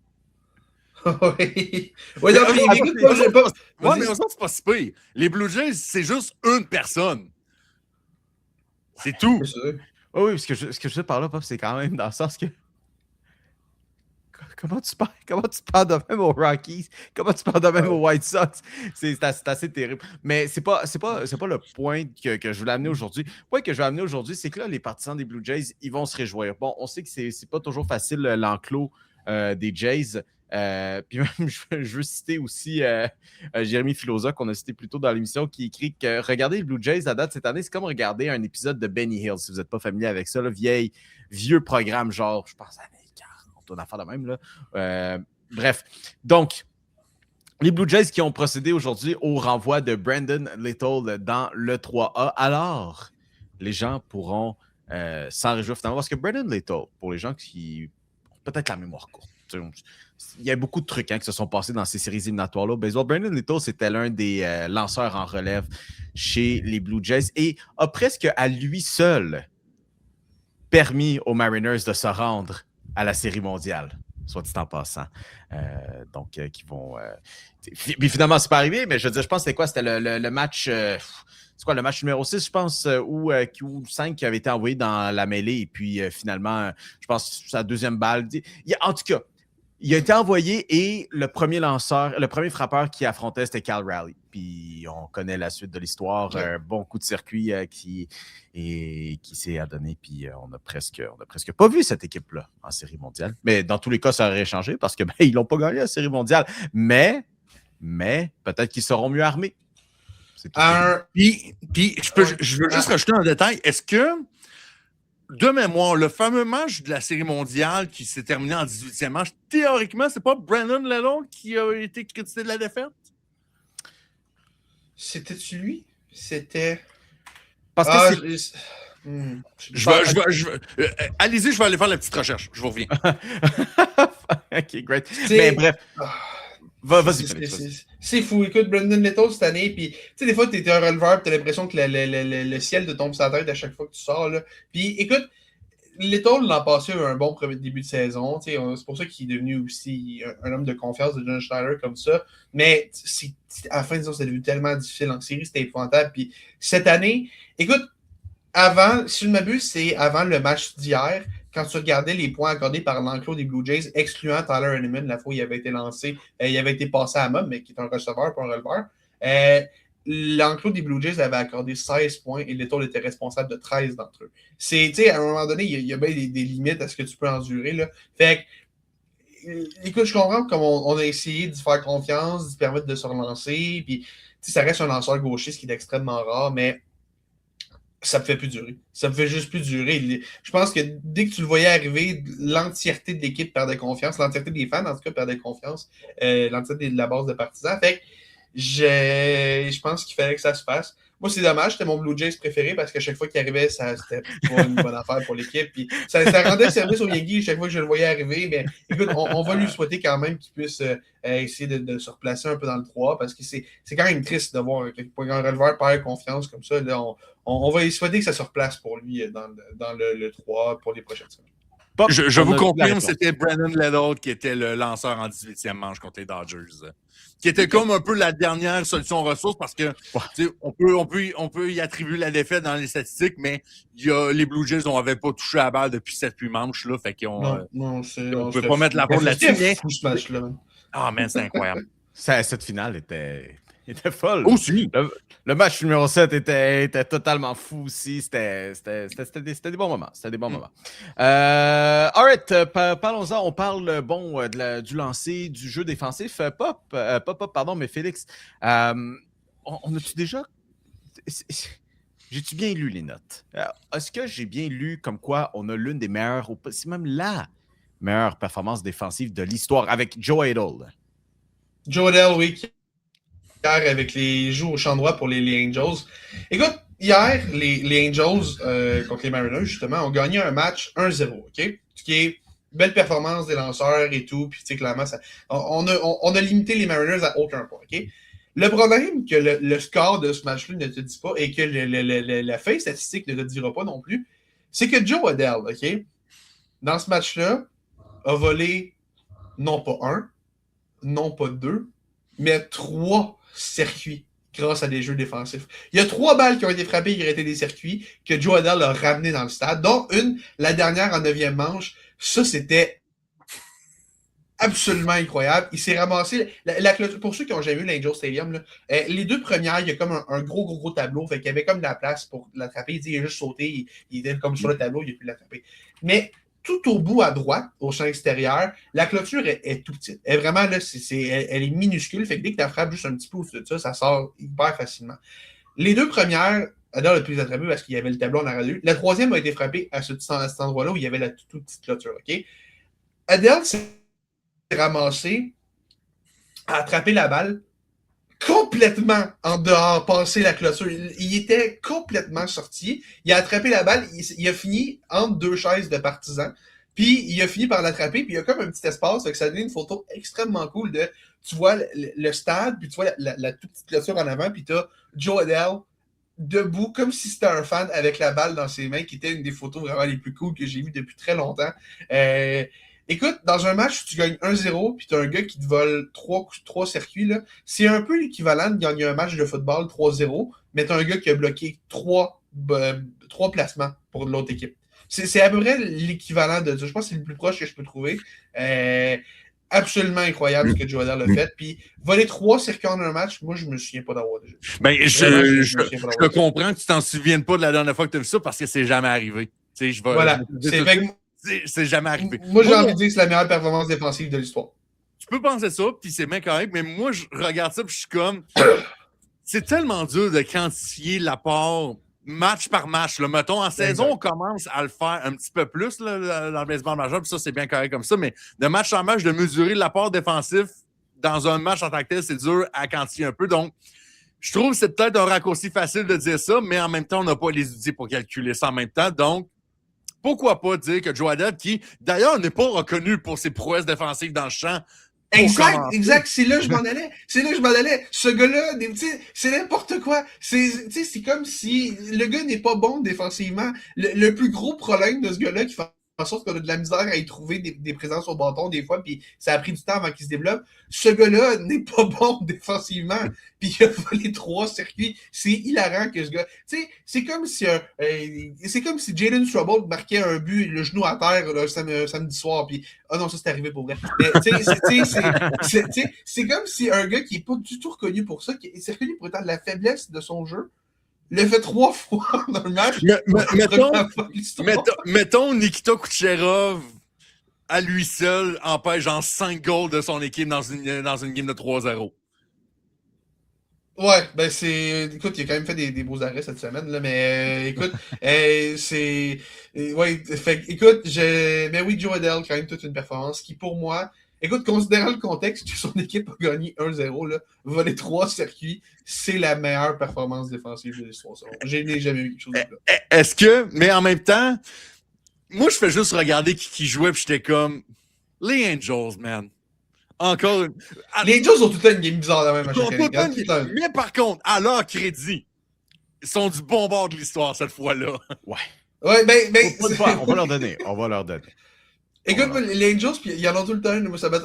Oui. Oui, non, mais écoute, moi, j'ai pas. Ouais, mais ça, c'est pas si pire. Les Blue Jays, c'est juste une personne. C'est tout. Oui, ce que je veux par là, c'est quand même dans le sens que. Comment tu parles de même aux Rockies? Comment tu parles de même aux White Sox? C'est assez terrible. Mais c'est pas le point que je voulais amener aujourd'hui. Le point que je vais amener aujourd'hui, c'est que là, les partisans des Blue Jays, ils vont se réjouir. Bon, on sait que c'est pas toujours facile l'enclos des Jays. Puis même, je veux citer aussi Jérémy Filosa, qu'on a cité plus tôt dans l'émission, qui écrit que regarder les Blue Jays à date cette année, c'est comme regarder un épisode de Benny Hill, si vous n'êtes pas familier avec ça, là, vieux programme, genre, je pense, années 40, on a affaire de même. Là. Bref, donc, Les Blue Jays qui ont procédé aujourd'hui au renvoi de Brandon Little dans le 3A. Alors, les gens pourront s'en réjouir finalement parce que Brandon Little, pour les gens qui ont peut-être la mémoire courte, il y a beaucoup de trucs qui se sont passés dans ces séries éliminatoires-là. Baseball, Brandon Little, c'était l'un des lanceurs en relève chez les Blue Jays et a presque à lui seul permis aux Mariners de se rendre à la Série mondiale, soit dit en passant. Qui vont... Puis finalement, c'est pas arrivé, mais je veux dire, je pense que c'était quoi? C'était le match... c'est quoi, le match numéro 6, je pense, ou 5 qui avait été envoyé dans la mêlée. Et puis finalement, je pense que sa deuxième balle... En tout cas, il a été envoyé et le premier frappeur qui affrontait, c'était Cal Raleigh. Puis on connaît la suite de l'histoire. Un bon coup de circuit qui s'est adonné. Puis on a presque pas vu cette équipe-là en Série mondiale. Mais dans tous les cas, ça aurait changé parce que ils l'ont pas gagné la Série mondiale. Mais peut-être qu'ils seront mieux armés. Puis je veux juste rajouter un détail. Est-ce que, de mémoire, le fameux match de la Série mondiale qui s'est terminé en 18e manche, théoriquement, c'est pas Brandon Little qui a été crédité de la défaite? C'était-tu lui? C'était... Parce que allez-y, je vais aller faire la petite recherche. Je vous reviens. OK, great. Mais bref... Vas-y, c'est fou. Écoute, Brandon Little cette année, puis tu sais, des fois, tu es un releveur, tu as l'impression que le ciel te tombe sur la tête à chaque fois que tu sors. Là. Puis écoute, Little l'an passé a eu un bon premier début de saison. C'est pour ça qu'il est devenu aussi un homme de confiance de John Schneider comme ça. Mais à la fin de saison, c'est devenu tellement difficile en série, c'était épouvantable. Puis cette année, écoute, si je ne m'abuse, c'est avant le match d'hier. Quand tu regardais les points accordés par l'enclos des Blue Jays, excluant Tyler Henneman, la fois où il avait été lancé, il avait été passé à Mob, mais qui est un receveur, pas un releveur. L'enclos des Blue Jays avait accordé 16 points et Little était responsable de 13 d'entre eux. À un moment donné, il y a bien des limites à ce que tu peux endurer. Là. Fait que, écoute, je comprends comme on a essayé de faire confiance, de permettre de se relancer. Puis, ça reste un lanceur gauchiste qui est extrêmement rare, mais ça me fait plus durer. Ça me fait juste plus durer. Je pense que dès que tu le voyais arriver, l'entièreté de l'équipe perdait confiance. L'entièreté des fans, en tout cas, perdait confiance. L'entièreté de la base de partisans. Fait que je pense qu'il fallait que ça se fasse. Moi, c'est dommage. C'était mon Blue Jays préféré parce qu'à chaque fois qu'il arrivait, c'était pas une bonne affaire pour l'équipe. Puis ça rendait service au Yankees chaque fois que je le voyais arriver. Mais écoute, on va lui souhaiter quand même qu'il puisse essayer de se replacer un peu dans le 3 parce que c'est quand même triste de voir un releveur perd confiance comme ça. Là, on va lui souhaiter que ça se replace pour lui dans le 3 pour les prochaines semaines. Je vous confirme, c'était Brandon Little qui était le lanceur en 18e manche contre les Dodgers. Qui était comme un peu la dernière solution ressource parce que on peut y attribuer la défaite dans les statistiques, mais les Blue Jays n'avaient pas touché à la balle depuis 7-8 manches. Là, fait qu'on on peut pas mettre la faute là-dessus. C'était fou ce match-là. Ah, man, c'est incroyable. Cette finale était folle. Aussi. Le match numéro 7 était totalement fou aussi. C'était des bons moments. C'était des bons moments. All right, parlons-en. On parle du lancer, du jeu défensif. Mais Félix, on a-tu déjà... J'ai-tu bien lu les notes? Est-ce que j'ai bien lu comme quoi on a l'une des meilleures, c'est même la meilleure performance défensive de l'histoire avec Joe Adell? Joe Adell, oui, avec les joues au champ droit pour les Angels. Écoute, hier, les Angels contre les Mariners, justement, ont gagné un match 1-0, OK? Ce qui est belle performance des lanceurs et tout, puis tu sais, clairement, on a limité les Mariners à aucun point, OK? Le problème que le score de ce match-là ne te dit pas et que la feuille statistique ne te dira pas non plus, c'est que Joe Adell, OK, dans ce match-là, a volé non pas 1, non pas 2, mais 3 circuits grâce à des jeux défensifs. Il y a 3 balles qui ont été frappées qui auraient été des circuits que Joe Adell a ramené dans le stade, dont une, la dernière en 9e manche. Ça, c'était absolument incroyable. Il s'est ramassé... pour ceux qui n'ont jamais vu l'Angel Stadium, là, les 2 premières, il y a comme un gros tableau, fait qu'il y avait comme de la place pour l'attraper. Il a juste sauté, il était comme sur le tableau, il a pu l'attraper. Mais tout au bout à droite, au champ extérieur, la clôture est tout petite. Elle, vraiment, là, elle est minuscule. Fait que dès que tu frappes juste un petit peu au-dessus de ça, ça sort hyper facilement. Les 2 premières, Adell a pu les attraper parce qu'il y avait le tableau en arrière de lui. La 3e a été frappée à cet endroit-là où il y avait la toute petite clôture. Okay? Adell s'est ramassé a attrapé la balle complètement en dehors, passer la clôture. Il était complètement sorti. Il a attrapé la balle. Il a fini entre deux chaises de partisans. Puis il a fini par l'attraper. Puis il y a comme un petit espace. Donc ça a donné une photo extrêmement cool de... Tu vois le stade, puis tu vois la toute petite clôture en avant. Puis tu as Joe Adele debout, comme si c'était un fan avec la balle dans ses mains, qui était une des photos vraiment les plus cool que j'ai vues depuis très longtemps. Écoute, dans un match où tu gagnes 1-0 puis tu as un gars qui te vole 3 circuits, là, c'est un peu l'équivalent de gagner un match de football 3-0, mais tu as un gars qui a bloqué 3 placements pour l'autre équipe. C'est à peu près l'équivalent de ça. Je pense que c'est le plus proche que je peux trouver. Absolument incroyable ce que Joe Adele a fait. Puis voler 3 circuits en un match, moi, je me souviens pas d'avoir déjà. Ben, je comprends que tu t'en souviennes pas de la dernière fois que tu as vu ça parce que c'est jamais arrivé. Voilà. C'est jamais arrivé. Moi, j'ai envie de dire que c'est la meilleure performance défensive de l'histoire. Tu peux penser ça, puis c'est bien correct, mais moi, je regarde ça, puis je suis comme... C'est tellement dur de quantifier l'apport match par match. Là. Mettons, en saison, on commence à le faire un petit peu plus là, dans le baseball majeur, puis ça, c'est bien correct comme ça, mais de match en match, de mesurer l'apport défensif dans un match en tant que tel, c'est dur à quantifier un peu. Donc, je trouve que c'est peut-être un raccourci facile de dire ça, mais en même temps, on n'a pas les outils pour calculer ça en même temps. Donc, pourquoi pas dire que Joe Adele, qui d'ailleurs n'est pas reconnu pour ses prouesses défensives dans le champ. Exact. C'est là que je m'en allais. Ce gars-là, c'est n'importe quoi. C'est comme si le gars n'est pas bon défensivement. Le plus gros problème de ce gars-là qui fait en sorte qu'on a de la misère à y trouver des présences au bâton des fois, puis ça a pris du temps avant qu'il se développe. Ce gars-là n'est pas bon défensivement, puis il a volé 3 circuits. C'est hilarant que ce gars... Tu sais, c'est comme si Jalen Trouble marquait un but, le genou à terre là, samedi soir, puis ah non, ça c'est arrivé pour vrai. Mais c'est comme si un gars qui est pas du tout reconnu pour ça, qui est reconnu pour étant de la faiblesse de son jeu, l'a fait 3 fois dans le match. Mettons Nikita Kucherov à lui seul empêche genre 5 goals de son équipe dans une game de 3-0. Ouais, ben c'est... Écoute, il a quand même fait des beaux arrêts cette semaine, là, mais écoute, c'est... ouais, fait écoute, mais oui, Joe Adele, quand même toute une performance qui, pour moi... Écoute, considérant le contexte que son équipe a gagné 1-0, là, voler 3 circuits, c'est la meilleure performance défensive de l'histoire. Je n'ai jamais vu quelque chose de là. Est-ce que... Mais en même temps, moi, je fais juste regarder qui jouait, puis j'étais comme... Les Angels, man. Encore une... Les Angels ont tout le temps une game bizarre de même à chaque année. Mais par contre, à leur crédit, ils sont du bon bord de l'histoire cette fois-là. Ouais, ben on va leur donner. Écoute, les Angels, il y en a tout le temps,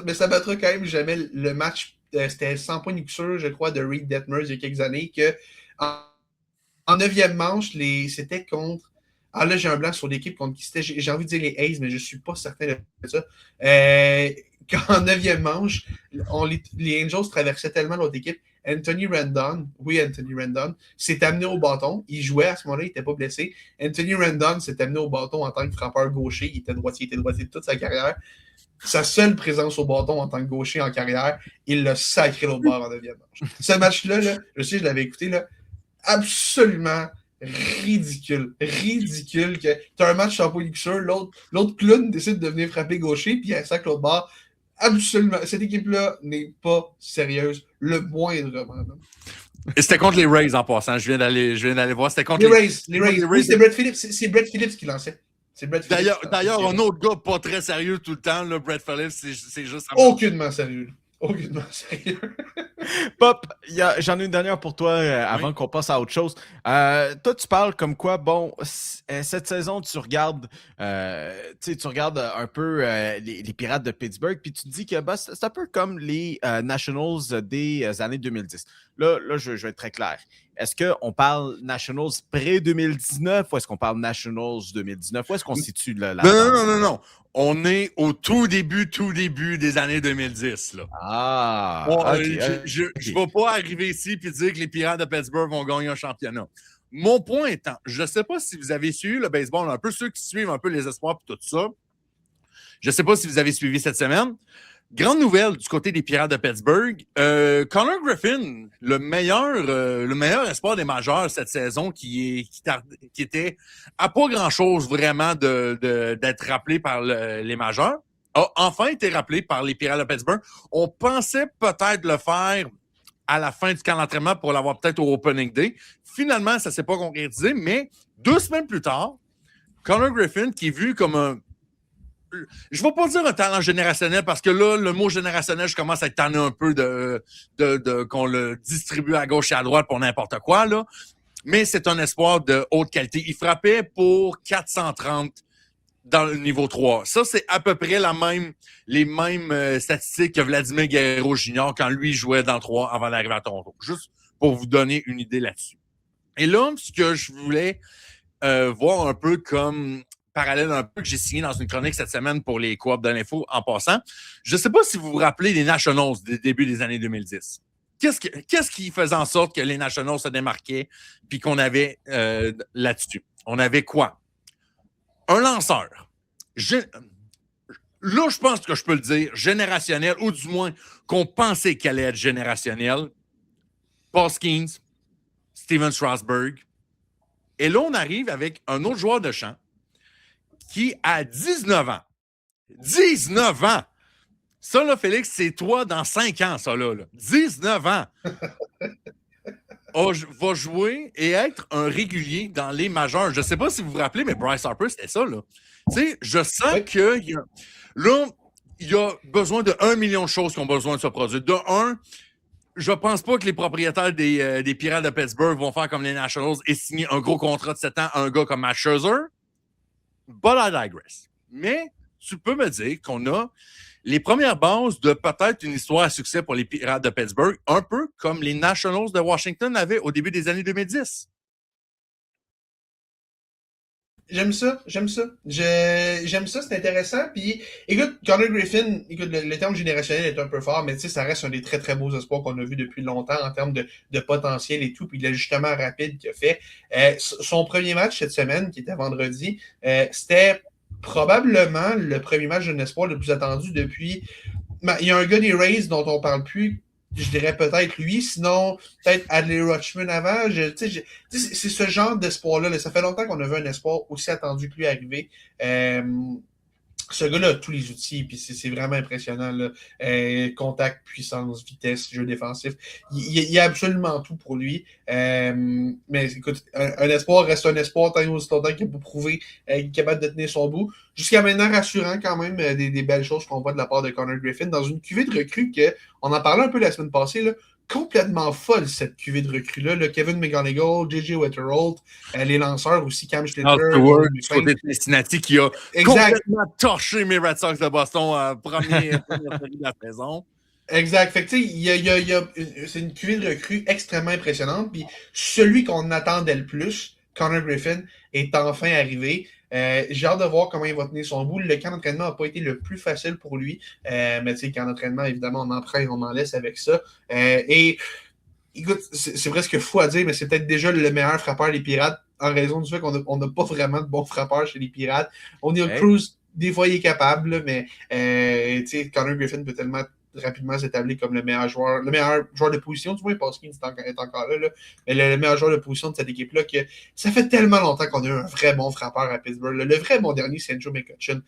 mais ça battra quand même jamais le match. C'était 100 points de coup sûr, je crois, de Reed Detmers il y a quelques années, que en 9e manche, c'était contre... Ah là, j'ai un blanc sur l'équipe contre qui c'était. J'ai envie de dire les A's, mais je ne suis pas certain de ça. Qu'en 9e manche, les Angels traversaient tellement l'autre équipe. Anthony Rendon s'est amené au bâton. Il jouait à ce moment-là, il n'était pas blessé. Anthony Rendon s'est amené au bâton en tant que frappeur gaucher. Il était droitier toute sa carrière. Sa seule présence au bâton en tant que gaucher en carrière, il l'a sacré l'autre bord en 9e manche. Ce match-là, je sais, je l'avais écouté, là, absolument ridicule que t'as un match sans point de couture, l'autre clown décide de venir frapper gaucher, puis elle sac l'autre bord. Absolument. Cette équipe-là n'est pas sérieuse, le moindrement. Et c'était contre les Rays en passant. Je viens d'aller voir. C'était contre les Rays. Oui, c'est Brett Phillips. C'est Brett Phillips qui lançait. D'ailleurs, un autre gars pas très sérieux tout le temps, là, Brett Phillips, c'est juste... Aucunement sérieux. Pop, j'en ai une dernière pour toi avant qu'on passe à autre chose. Toi, tu parles comme quoi, bon, cette saison, tu regardes un peu les Pirates de Pittsburgh, puis tu te dis que c'est un peu comme les Nationals des années 2010. Là, je vais être très clair. Est-ce qu'on parle Nationals pré-2019 ou est-ce qu'on parle Nationals 2019? Où est-ce qu'on se situe là? Non. On est au tout début des années 2010. Là. Ah! Je ne vais pas arriver ici et dire que les Pirates de Pittsburgh vont gagner un championnat. Mon point étant, je ne sais pas si vous avez suivi le baseball, un peu ceux qui suivent un peu les espoirs et tout ça. Je ne sais pas si vous avez suivi cette semaine. Grande nouvelle du côté des Pirates de Pittsburgh. Connor Griffin, le meilleur espoir des majeurs cette saison qui était à pas grand-chose vraiment d'être rappelé par les majeurs, a enfin été rappelé par les Pirates de Pittsburgh. On pensait peut-être le faire à la fin du camp d'entraînement pour l'avoir peut-être au Opening Day. Finalement, ça ne s'est pas concrétisé, mais 2 semaines plus tard, Connor Griffin, qui est vu comme un... Je ne vais pas dire un talent générationnel, parce que là, le mot générationnel, je commence à être tanné un peu qu'on le distribue à gauche et à droite pour n'importe quoi, là. Mais c'est un espoir de haute qualité. Il frappait pour 430 dans le niveau 3. Ça, c'est à peu près les mêmes statistiques que Vladimir Guerrero Jr. quand lui jouait dans le 3 avant d'arriver à Toronto. Juste pour vous donner une idée là-dessus. Et là, ce que je voulais voir un peu comme parallèle un peu que j'ai signé dans une chronique cette semaine pour les Coop de l'info en passant. Je ne sais pas si vous vous rappelez des Nationals des débuts des années 2010. Qu'est-ce qui faisait en sorte que les Nationals se démarquaient puis qu'on avait là-dessus? On avait quoi? Un lanceur. Là, je pense que je peux le dire, générationnel, ou du moins qu'on pensait qu'elle allait être générationnel. Paul Skeens, Steven Strasburg. Et là, on arrive avec un autre joueur de champ qui a 19 ans. 19 ans! Ça, là, Félix, c'est toi dans 5 ans, ça, là. 19 ans! Va jouer et être un régulier dans les majeurs. Je ne sais pas si vous vous rappelez, mais Bryce Harper, c'était ça, là. Tu sais, je sens qu'il y a... Là, il y a besoin de 1 million de choses qui ont besoin de se produire. De un, je ne pense pas que les propriétaires des Pirates de Pittsburgh vont faire comme les Nationals et signer un gros contrat de 7 ans à un gars comme Matt Scherzer. But I digress. Mais tu peux me dire qu'on a les premières bases de peut-être une histoire à succès pour les Pirates de Pittsburgh, un peu comme les Nationals de Washington avaient au début des années 2010. J'aime ça. J'aime ça, c'est intéressant. Puis, écoute, Connor Griffin, écoute, le terme générationnel est un peu fort, mais tu sais, ça reste un des très, très beaux espoirs qu'on a vu depuis longtemps en termes de potentiel et tout, puis l'ajustement rapide qu'il a fait. Son premier match cette semaine, qui était vendredi, c'était probablement le premier match d'un espoir le plus attendu depuis... Il y a un gars des Rays dont on parle plus, je dirais peut-être lui, sinon peut-être Adley Rutschman avant. C'est ce genre d'espoir-là. Ça fait longtemps qu'on a vu un espoir aussi attendu que lui arriver. Ce gars-là a tous les outils, puis c'est vraiment impressionnant. Là. Contact, puissance, vitesse, jeu défensif. Il y a absolument tout pour lui. Mais écoute, un espoir reste un espoir tant aussi longtemps qu'il peut prouver qu'il est capable de tenir son bout. Jusqu'à maintenant, rassurant quand même des belles choses qu'on voit de la part de Connor Griffin dans une cuvée de recrues on en parlait un peu la semaine passée, là, complètement folle, cette cuvée de recrues-là. Là, Kevin McGonigal, J.J. Wetterholt, les lanceurs aussi, Cam Schlitter. Du côté de Cincinnati qui a complètement torché mes Red Sox de Boston en première série de la saison. Exact. Fait que tu sais, c'est une cuvée de recrues extrêmement impressionnante. Puis celui qu'on attendait le plus, Connor Griffin, est enfin arrivé. J'ai hâte de voir comment il va tenir son bout. Le camp d'entraînement n'a pas été le plus facile pour lui. Mais tu sais, camp d'entraînement, évidemment, on en prend et on en laisse avec ça. Et écoute, c'est presque fou à dire, mais c'est peut-être déjà le meilleur frappeur des Pirates en raison du fait qu'on n'a pas vraiment de bons frappeurs chez les Pirates. O'Neal Cruz, des fois, il est capable, là, mais tu sais, Connor Griffin peut tellement rapidement s'établir comme le meilleur joueur de position, du moins, Paskin est encore là, mais le meilleur joueur de position de cette équipe-là, que ça fait tellement longtemps qu'on a eu un vrai bon frappeur à Pittsburgh. Le vrai bon dernier, c'est Joe McCutcheon.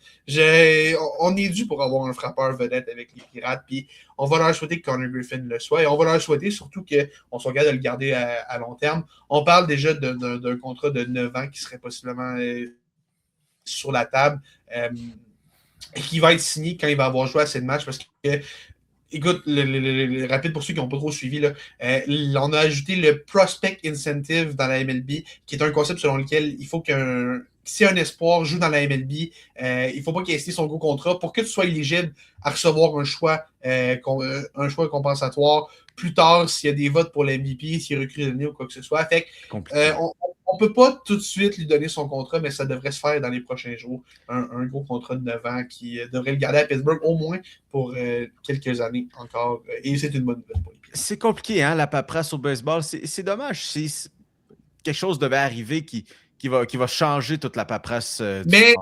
On est dû pour avoir un frappeur vedette avec les Pirates, puis on va leur souhaiter que Connor Griffin le soit, et on va leur souhaiter surtout qu'on soit capable de le garder à long terme. On parle déjà d'un contrat de 9 ans qui serait possiblement sur la table, et qui va être signé quand il va avoir joué assez de matchs, parce que écoute, le rapide pour ceux qui n'ont pas trop suivi, là, on a ajouté le Prospect Incentive dans la MLB, qui est un concept selon lequel il faut si un espoir joue dans la MLB, il ne faut pas qu'il ait signé son gros contrat pour que tu sois éligible à recevoir un choix compensatoire plus tard s'il y a des votes pour l'MVP, s'il recrute l'année ou quoi que ce soit. Fait on ne peut pas tout de suite lui donner son contrat, mais ça devrait se faire dans les prochains jours. Un gros contrat de 9 ans qui devrait le garder à Pittsburgh au moins pour quelques années encore. Et c'est une bonne nouvelle pour les Pirates. C'est compliqué, hein, la paperasse au baseball. C'est dommage si quelque chose devait arriver qui va changer toute la paperasse. Mais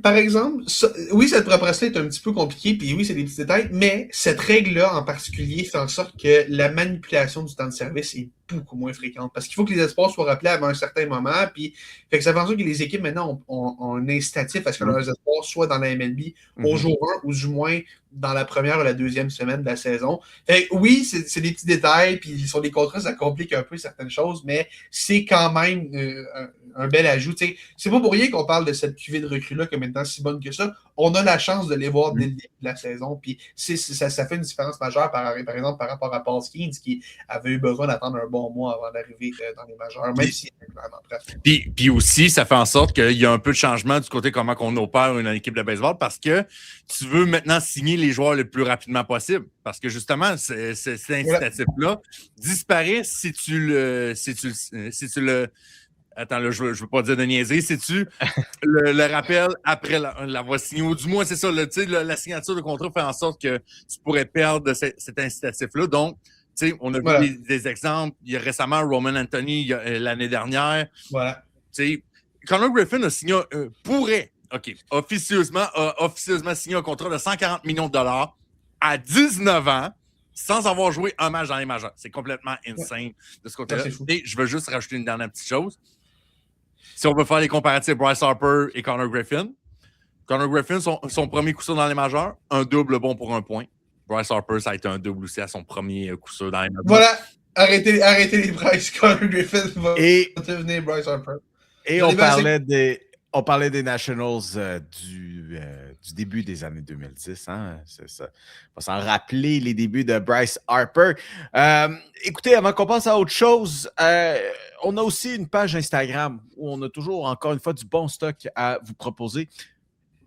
par exemple, oui, cette paperasse-là est un petit peu compliquée, puis oui, c'est des petits détails, mais cette règle-là en particulier fait en sorte que la manipulation du temps de service est beaucoup moins fréquentes. Parce qu'il faut que les espoirs soient rappelés avant un certain moment. Puis, fait que ça fait en sorte que les équipes maintenant ont un incitatif à ce que leurs espoirs soient dans la MLB au jour 1 ou du moins dans la première ou la deuxième semaine de la saison. Fait que, oui, c'est des petits détails. Puis sur les contrats, ça complique un peu certaines choses, mais c'est quand même un bel ajout. T'sais, c'est pas pour rien qu'on parle de cette cuvée de recrues-là comme étant si bonne que ça. On a la chance de les voir dès le début de la saison. Puis ça fait une différence majeure, par exemple, par rapport à Paul Skeens, qui avait eu besoin d'attendre un bon mois avant d'arriver dans les majeurs, même si c'était vraiment prêt. Puis aussi, ça fait en sorte qu'il y a un peu de changement du côté comment on opère une équipe de baseball parce que tu veux maintenant signer les joueurs le plus rapidement possible. Parce que justement, cet incitatif-là disparaît si tu le. Attends, là, je ne veux pas dire de niaiser. Si-tu le rappel après l'avoir signé, ou du moins, c'est ça, la signature de contrat fait en sorte que tu pourrais perdre cet incitatif-là. Donc, tu sais, on a vu des exemples. Il y a récemment Roman Anthony l'année dernière. Voilà. Tu sais, Connor Griffin a signé, officieusement signé un contrat de 140 millions de dollars à 19 ans sans avoir joué un match dans les majeurs. C'est complètement insane de ce côté-là. Et je veux juste rajouter une dernière petite chose. Si on veut faire les comparatifs Bryce Harper et Connor Griffin, son premier coup sûr dans les majeurs, un double bon pour un point. Bryce Harper, ça a été un double aussi à son premier coup sûr dans les majeurs. Voilà, arrêtez les Bryce. Connor Griffin va devenir Bryce Harper. Et on parlait des Nationals du début des années 2010. Hein? Ça. On va s'en rappeler les débuts de Bryce Harper. Écoutez, avant qu'on passe à autre chose, on a aussi une page Instagram où on a toujours, encore une fois, du bon stock à vous proposer.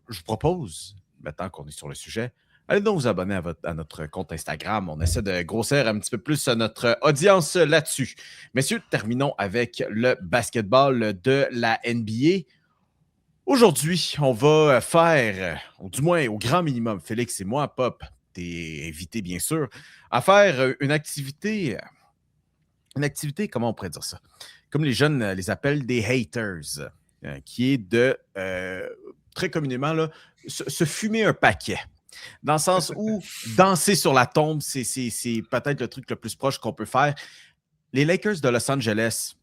Je vous propose, maintenant qu'on est sur le sujet, allez donc vous abonner à notre compte Instagram. On essaie de grossir un petit peu plus notre audience là-dessus. Messieurs, terminons avec le basketball de la NBA. Aujourd'hui, on va faire, ou du moins au grand minimum, Félix et moi, Pop, t'es invité bien sûr, à faire une activité, comment on pourrait dire ça? Comme les jeunes les appellent des haters, qui est de, très communément, là, se fumer un paquet. Dans le sens où danser sur la tombe, c'est peut-être le truc le plus proche qu'on peut faire. Les Lakers de Los Angeles,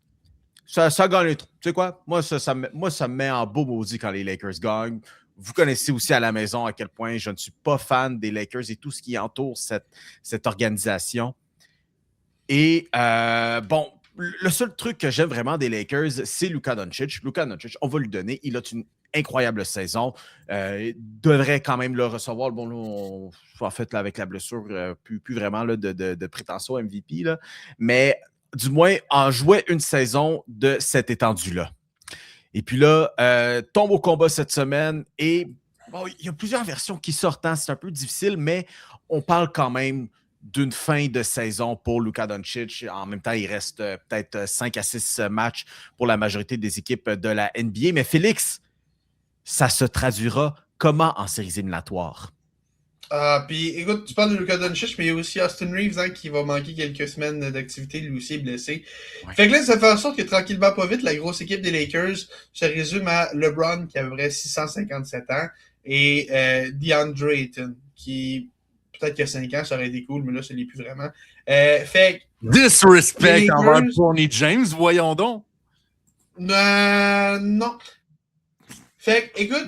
ça gagne les trous. Tu sais quoi? Moi, ça me met en beau maudit quand les Lakers gagnent. Vous connaissez aussi à la maison à quel point je ne suis pas fan des Lakers et tout ce qui entoure cette organisation. Et bon, le seul truc que j'aime vraiment des Lakers, c'est Luka Doncic. Luka Doncic, on va lui donner. Il a une incroyable saison. Il devrait quand même le recevoir. Bon, là, en fait, là, avec la blessure, plus vraiment là, de prétention MVP. Là. Mais du moins, en jouait une saison de cette étendue-là. Et puis là, tombe au combat cette semaine. Et bon, il y a plusieurs versions qui sortent. Hein, c'est un peu difficile, mais on parle quand même d'une fin de saison pour Luka Doncic. En même temps, il reste peut-être 5 à 6 matchs pour la majorité des équipes de la NBA. Mais Félix, ça se traduira comment en séries éliminatoires? Puis écoute, tu parles de Luka Doncic, mais il y a aussi Austin Reeves qui va manquer quelques semaines d'activité, lui aussi est blessé. Ouais. Fait que là, ça fait en sorte que tranquillement, pas vite, la grosse équipe des Lakers se résume à LeBron qui a à peu près 657 ans et DeAndre Ayton qui peut-être qu'il y a 5 ans, ça aurait été cool, mais là, ça l'est plus vraiment. Fait disrespect envers Bronny James, voyons donc. Non. Fait que, écoute,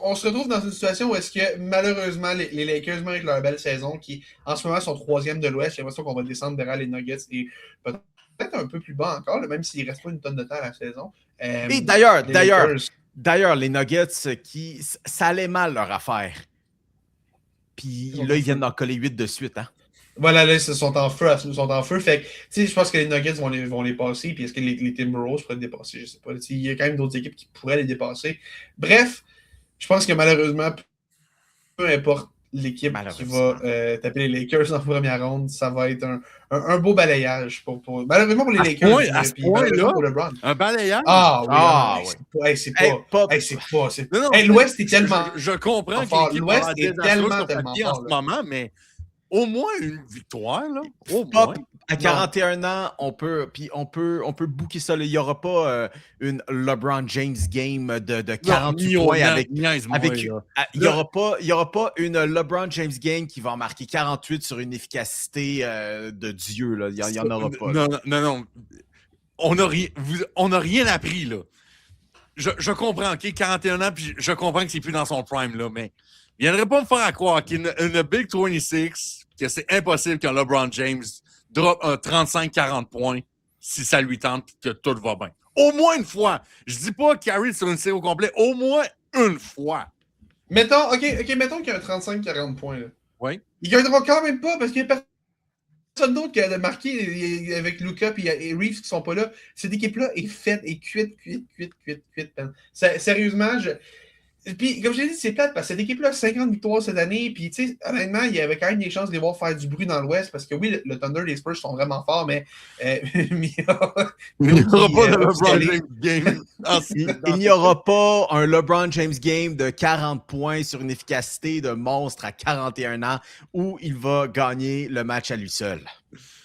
on se retrouve dans une situation où est-ce que, malheureusement, les Lakers, même avec leur belle saison, qui, en ce moment, sont 3e de l'Ouest, j'ai l'impression qu'on va descendre derrière les Nuggets et peut-être un peu plus bas encore, même s'il ne reste pas une tonne de temps à la saison. Et d'ailleurs, les Nuggets, ça allait mal leur affaire. Puis là, ils viennent d'en coller 8 de suite, hein? Voilà, là, ils sont en feu. Fait que, tu sais, je pense que les Nuggets vont les passer. Puis est-ce que les Timberwolves pourraient les dépasser? Je sais pas. Il y a quand même d'autres équipes qui pourraient les dépasser. Bref, je pense que malheureusement, peu importe l'équipe qui va taper les Lakers en première ronde, ça va être un beau balayage malheureusement pour les Lakers. Puis malheureusement pour LeBron. Un balayage? Oui. C'est pas. L'Ouest est tellement. Je comprends que l'Ouest est tellement fort en ce moment, mais. Au moins une victoire, là. À 41 ans, on peut booker ça. Là. Il n'y aura pas une LeBron James game de 48 points avec. Il n'y aura pas une LeBron James game qui va en marquer 48 sur une efficacité de Dieu. Là. Il n'y en aura pas. Non. On n'a rien appris, là. Je comprends, OK, 41 ans, puis je comprends que c'est plus dans son prime, là, mais il ne viendrait pas me faire croire qu'une Big 26, que c'est impossible qu'un LeBron James drop un 35-40 points si ça lui tente que tout va bien. Au moins une fois. Je dis pas carry sur une série au complet, au moins une fois. Mettons qu'il y a un 35-40 points. Là. Oui. Il gagnera quand même pas parce qu'il n'y a personne d'autre qui a marqué avec Luka et Reeves qui sont pas là. Cette équipe-là est faite et cuite. Sérieusement, Puis, comme je l'ai dit, c'est plate parce que cette équipe-là a 50 victoires cette année. Puis, tu sais, honnêtement, il y avait quand même des chances de les voir faire du bruit dans l'Ouest parce que oui, le Thunder, les Spurs sont vraiment forts, mais. Il n'y aura pas de LeBron James game. Il n'y aura pas un LeBron James game de 40 points sur une efficacité de monstre à 41 ans où il va gagner le match à lui seul.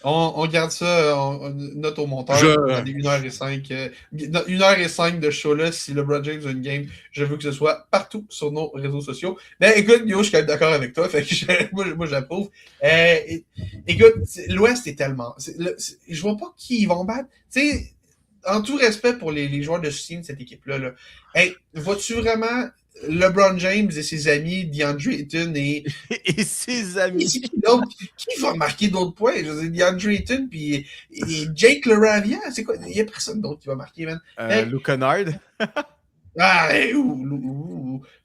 On garde ça, on note au monteur. Dans les 1h05. 1h05 de show-là, si LeBron James a une game, je veux que ce soit partout sur nos réseaux sociaux. Mais écoute, Yo, je suis quand même d'accord avec toi. Fait que moi, j'approuve. Écoute, l'Ouest est tellement. Je vois pas qui ils vont battre. Tu sais, en tout respect pour les joueurs de soutien de cette équipe-là, là, vois-tu vraiment LeBron James et ses amis, DeAndre Ayton et ses amis. Qui va marquer d'autres points? Je veux dire, DeAndre Ayton et Jake LaRavia, c'est quoi? Il n'y a personne d'autre qui va marquer, man. Luke Kennard.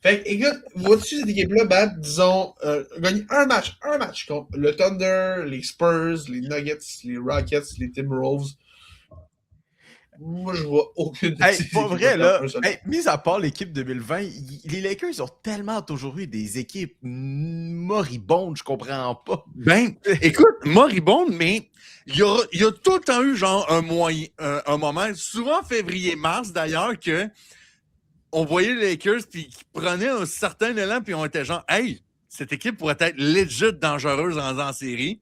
Fait que, écoute, vois-tu cette équipe-là battre, disons, gagner un match contre le Thunder, les Spurs, les Nuggets, les Rockets, les Timberwolves? Moi, je vois aucune. Pas vrai, là. Mis à part l'équipe 2020, les Lakers ont tellement toujours eu des équipes moribondes, je comprends pas. Ben, écoute, moribondes, mais il y a tout le temps eu genre un moment, souvent février-mars d'ailleurs, que on voyait les Lakers puis qui prenaient un certain élan puis on était genre, hey, cette équipe pourrait être legit dangereuse en série.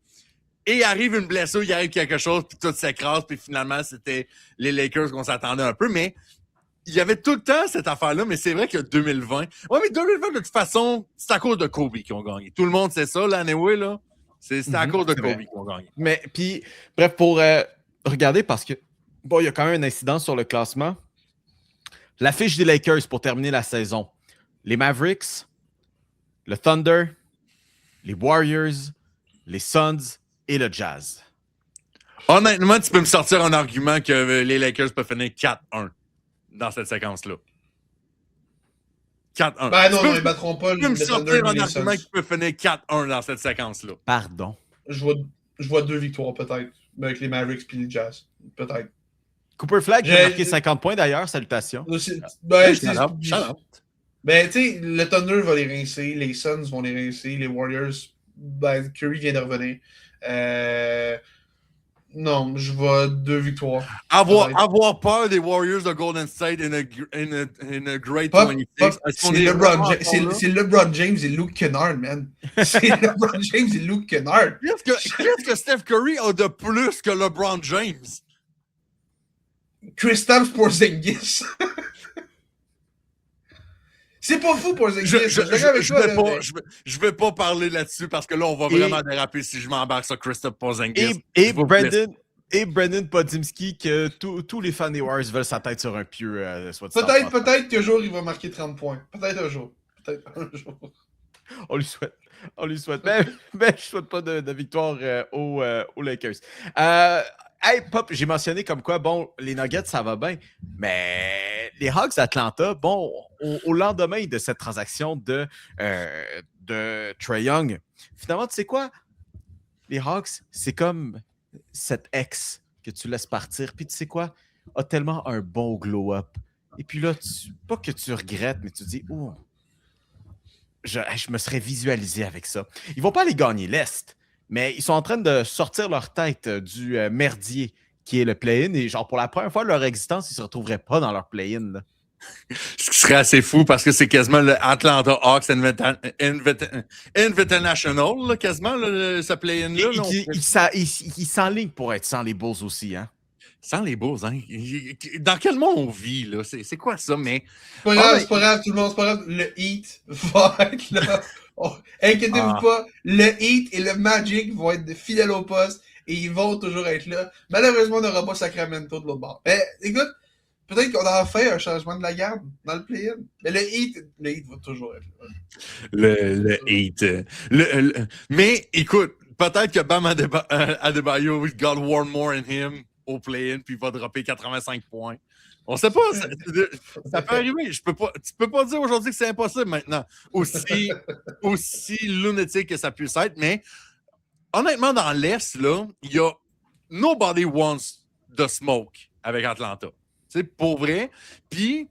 Et arrive une blessure, il arrive quelque chose, puis tout s'écrase, puis finalement, c'était les Lakers qu'on s'attendait un peu. Mais il y avait tout le temps cette affaire-là, mais c'est vrai que 2020... Ouais, mais 2020, de toute façon, c'est à cause de Kobe qu'ils ont gagné. Tout le monde sait ça, l'année où, là. C'est à cause de Kobe qu'ils ont gagné. Mais, puis, bref, pour regarder, parce que, bon, il y a quand même un incident sur le classement. L'affiche des Lakers pour terminer la saison. Les Mavericks, le Thunder, les Warriors, les Suns et le Jazz. Honnêtement, tu peux me sortir un argument que les Lakers peuvent finir 4-1 dans cette séquence-là. 4-1. Ben non, ils battront pas le Thunder. Tu peux me sortir un argument qui peut finir 4-1 dans cette séquence-là. Pardon. Je vois 2 victoires peut-être, avec les Mavericks et les Jazz. Peut-être. Cooper Flag a marqué 50 points d'ailleurs, salutations. Ben, tu sais, le Thunder va les rincer, les Suns vont les rincer, les Warriors, ben, Curry vient de revenir. Non, je vois 2 victoires. Avoir peur des Warriors de Golden State in a great 26. C'est LeBron James et Luke Kennard, man. C'est LeBron James et Luke Kennard. Qu'est-ce que Steph Curry a de plus que LeBron James? Kristaps Porzingis. C'est pas fou pour Porzingis. Je vais pas parler là-dessus parce que là, on va vraiment déraper si je m'embarque sur Kristaps Porzingis. Et Brandon Podziemski, que tous les fans des Warriors veulent sa tête sur un pieu. Peut-être qu'un jour, il va marquer 30 points. Peut-être un jour. On lui souhaite. Mais je souhaite pas de victoire aux Lakers. Hey, Pop, j'ai mentionné comme quoi, bon, les Nuggets, ça va bien, mais les Hawks d'Atlanta, bon, au lendemain de cette transaction de Trae Young, finalement, tu sais quoi? Les Hawks, c'est comme cet ex que tu laisses partir, puis tu sais quoi? A tellement un bon glow-up. Et puis là, pas que tu regrettes, mais tu te dis, oh, je me serais visualisé avec ça. Ils vont pas aller gagner l'Est, mais ils sont en train de sortir leur tête du merdier qui est le play-in. Et genre, pour la première fois de leur existence, ils ne se retrouveraient pas dans leur play-in. Là. Ce qui serait assez fou parce que c'est quasiment le Atlanta Hawks Invitational, là, quasiment, là, ce play-in-là. Il s'enligne pour être sans les Bulls aussi, hein? Sans les Bulls, hein? Dans quel monde on vit, là? C'est quoi ça? Mais. C'est pas grave, tout le monde, c'est pas grave. Le Heat va être là. Inquiétez-vous pas, le Heat et le Magic vont être fidèles au poste et ils vont toujours être là. Malheureusement, on n'aura pas Sacramento de l'autre bord. Mais écoute, peut-être qu'on a fait un changement de la garde dans le play-in. Mais le Heat va toujours être là. Le Heat. Mais écoute, peut-être que Bam Adebayo got one more in him au play-in, puis il va dropper 85 points. On sait pas, ça peut arriver. Tu peux pas dire aujourd'hui que c'est impossible maintenant. Aussi lunatique que ça puisse être, mais honnêtement, dans l'Est, là, il y a nobody wants the smoke avec Atlanta. C'est pour vrai. Puis,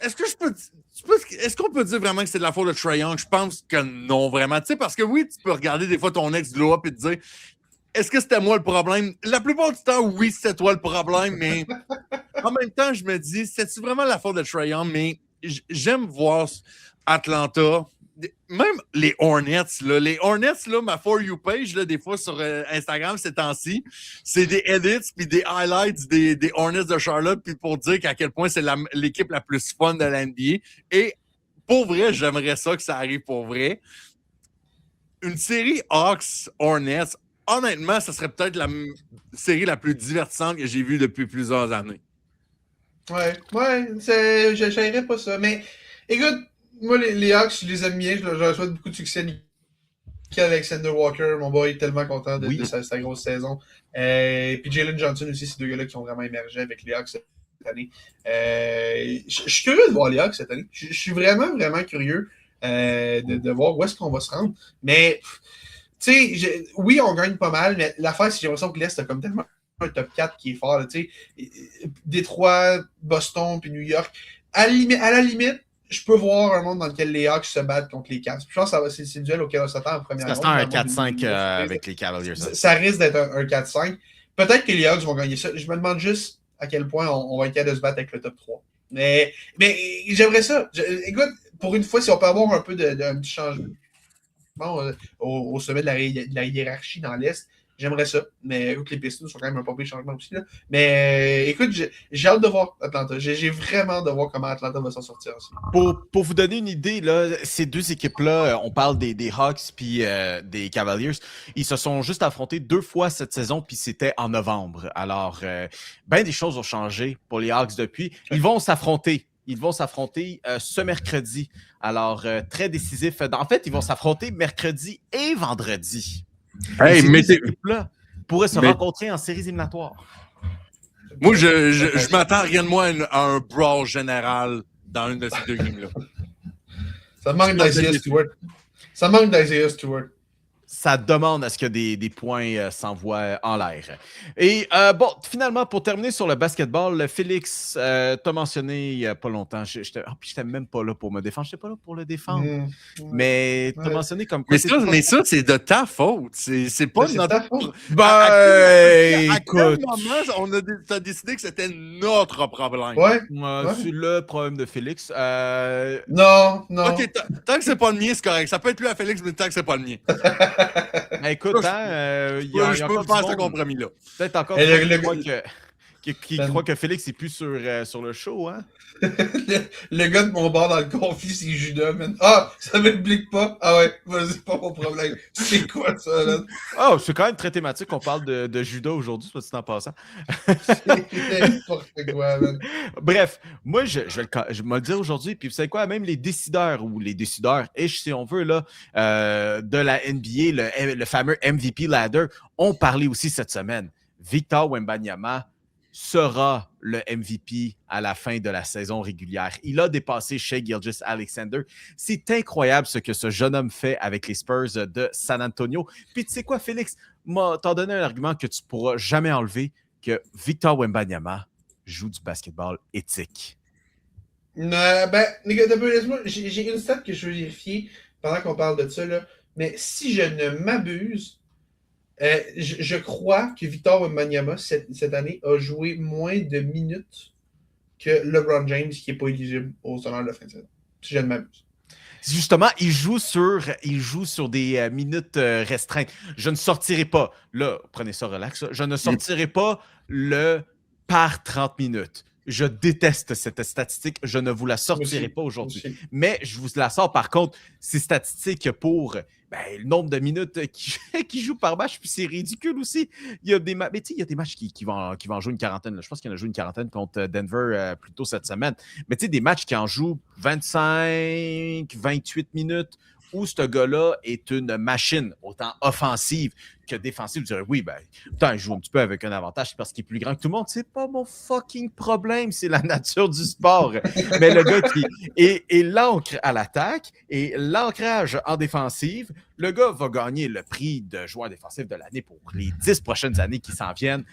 est-ce qu'on peut dire vraiment que c'est de la faute de Trae Young? Je pense que non, vraiment. Tu sais, parce que oui, tu peux regarder des fois ton ex glow up et te dire est-ce que c'était moi le problème? La plupart du temps, oui, c'était toi le problème, mais en même temps, je me dis, c'est-tu vraiment la faute de Trae Young? Mais j'aime voir Atlanta, même les Hornets, là, ma For You page, là, des fois sur Instagram ces temps-ci, c'est des edits puis des highlights des Hornets de Charlotte puis pour dire qu'à quel point c'est l'équipe la plus fun de la NBA. Et pour vrai, j'aimerais ça que ça arrive pour vrai. Une série Hawks-Hornets, honnêtement, ça serait peut-être la série la plus divertissante que j'ai vue depuis plusieurs années. Ouais, j'aimerais pas ça. Mais écoute, moi, les Hawks, je les aime bien. Je leur souhaite beaucoup de succès. Alexander Walker, mon boy, tellement content de sa grosse saison. Puis Jalen Johnson aussi, ces deux gars-là qui ont vraiment émergé avec les Hawks cette année. Je suis curieux de voir les Hawks cette année. Je suis vraiment, vraiment curieux de voir où est-ce qu'on va se rendre. Mais, tu sais, oui, on gagne pas mal, mais l'affaire, c'est que j'ai l'impression que l'Est a comme tellement un top 4 qui est fort. Tu sais, Détroit, Boston, puis New York. À la limite, je peux voir un monde dans lequel les Hawks se battent contre les Cavs. Je pense que c'est le duel auquel on s'attend en première ronde. C'est un 4-5 avec les Cavaliers. Ça risque d'être un 4-5. Peut-être que les Hawks vont gagner ça. Je me demande juste à quel point on va être capable de se battre avec le top 3. Mais j'aimerais ça. Écoute, pour une fois, si on peut avoir un peu d'un petit changement au sommet de la hiérarchie dans l'Est, j'aimerais ça. Mais écoute, les Pistons sont quand même un peu de changement aussi. Là. Mais écoute, j'ai hâte de voir Atlanta. J'ai vraiment hâte de voir comment Atlanta va s'en sortir aussi. Pour vous donner une idée, là, ces deux équipes-là, on parle des Hawks puis des Cavaliers, ils se sont juste affrontés 2 fois cette saison, puis c'était en novembre. Alors, bien des choses ont changé pour les Hawks depuis. Ils vont s'affronter ce mercredi. Alors, très décisif. En fait, ils vont s'affronter mercredi et vendredi. Hey, mais ces équipes-là pourraient se rencontrer en séries éliminatoires. Moi, je m'attends rien de moins à un brawl général dans une de ces deux games-là. Ça manque d'Isaiah Stewart. Ça demande à ce que des points s'envoient en l'air. Et bon, finalement, pour terminer sur le basketball, Félix, t'as mentionné il n'y a pas longtemps, puis j'étais même pas là pour me défendre, j'étais pas là pour le défendre, mais t'as mentionné comme quoi... Mais ça, c'est de ta faute, c'est pas notre faute. À quel moment t'as décidé que c'était notre problème? Ouais. C'est le problème de Félix. Non. Ok, tant que c'est pas le mien, c'est correct. Ça peut être lui à Félix, mais tant que c'est pas le mien. Écoute, je peux faire ce compromis-là. Peut-être encore qui croit que Félix n'est plus sur le show, hein? le gars de mon bar dans le conflit, c'est Judas, man. Ah, ça m'implique pas. Ah ouais, vas-y, pas mon problème. C'est quoi ça, là? Oh, c'est quand même très thématique qu'on parle de Judas aujourd'hui, soit dit en passant. C'est n'importe quoi, man. Bref, moi, je vais le dire aujourd'hui, puis vous savez quoi, même les décideurs, si on veut, là, de la NBA, le fameux MVP ladder, ont parlé aussi cette semaine. Victor Wembanyama sera le MVP à la fin de la saison régulière. Il a dépassé Shai Gilgeous-Alexander. C'est incroyable ce que ce jeune homme fait avec les Spurs de San Antonio. Puis tu sais quoi, Félix? T'as donné un argument que tu ne pourras jamais enlever, que Victor Wembanyama joue du basketball éthique. Les gars, laisse-moi, j'ai une stat que je veux vérifier pendant qu'on parle de ça, là. Mais si je ne m'abuse, je crois que Victor Wembanyama, cette année, a joué moins de minutes que LeBron James, qui n'est pas éligible au salaire de fin de saison. Si je ne m'abuse. Justement, il joue sur des minutes restreintes. Je ne sortirai pas, là, prenez ça relax, là, je ne sortirai pas le par 30 minutes. Je déteste cette statistique. Je ne vous la sortirai pas aujourd'hui. Mais je vous la sors, par contre, ces statistiques pour le nombre de minutes qui jouent par match, puis c'est ridicule aussi. Il y a des, il y a des matchs qui vont jouer une quarantaine. Là. Je pense qu'il y en a joué une quarantaine contre Denver plus tôt cette semaine. Mais tu sais, des matchs qui en jouent 25, 28 minutes, où ce gars-là est une machine, autant offensive que défensive. Je dirais, oui, autant il joue un petit peu avec un avantage, c'est parce qu'il est plus grand que tout le monde. C'est pas mon fucking problème, c'est la nature du sport. Mais le gars qui est l'ancre à l'attaque et l'ancrage en défensive, le gars va gagner le prix de joueur défensif de l'année pour les 10 prochaines années qui s'en viennent.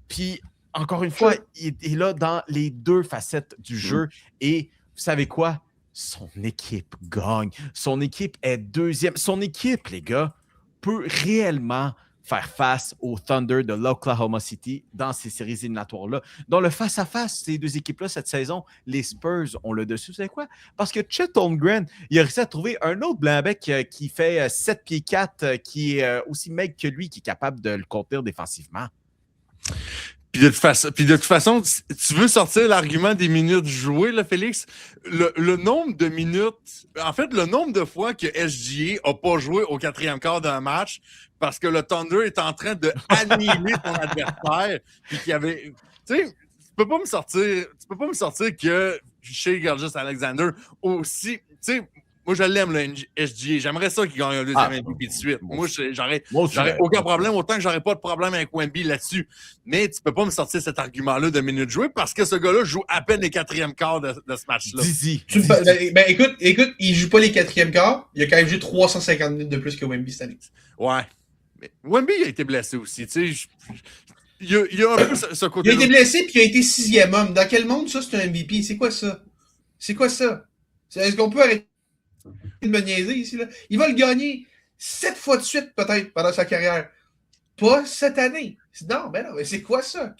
Puis, encore une fois, il est là dans les deux facettes du jeu. Et vous savez quoi? Son équipe gagne. Son équipe est deuxième. Son équipe, les gars, peut réellement faire face au Thunder de l'Oklahoma City dans ces séries éliminatoires-là. Dans le face-à-face, ces deux équipes-là, cette saison, les Spurs ont le dessus. Vous savez quoi? Parce que Chet Holmgren, il a réussi à trouver un autre blanc-bec qui fait 7 pieds 4, qui est aussi maigre que lui, qui est capable de le contenir défensivement. Puis de toute façon, tu veux sortir l'argument des minutes jouées, là, Félix? Le nombre de minutes, en fait, le nombre de fois que SGA n'a pas joué au 4e quart d'un match parce que le Thunder est en train de annihiler son adversaire, puis qu'il y avait, tu sais, tu peux pas me sortir que Shai Gilgeous-Alexander aussi, tu sais. Moi, je l'aime, le SGA. J'aimerais ça qu'il gagne un deuxième MVP de suite. Moi, j'aurais aucun problème, autant que j'aurais pas de problème avec Wemby là-dessus. Mais tu peux pas me sortir cet argument-là de minutes jouées parce que ce gars-là joue à peine les 4e quarts de ce match-là. Écoute, il joue pas les 4e quarts. Il a quand même joué 350 minutes de plus que Wemby cette année. Ouais. Mais Wemby a été blessé aussi. Tu sais, il y a un peu ce côté. Il a été blessé puis il a été 6e homme. Dans quel monde, ça, c'est un MVP? C'est quoi ça? Est-ce qu'on peut arrêter de me niaiser ici, là? Il va le gagner 7 fois de suite, peut-être, pendant sa carrière. Pas cette année. Non, mais c'est quoi ça?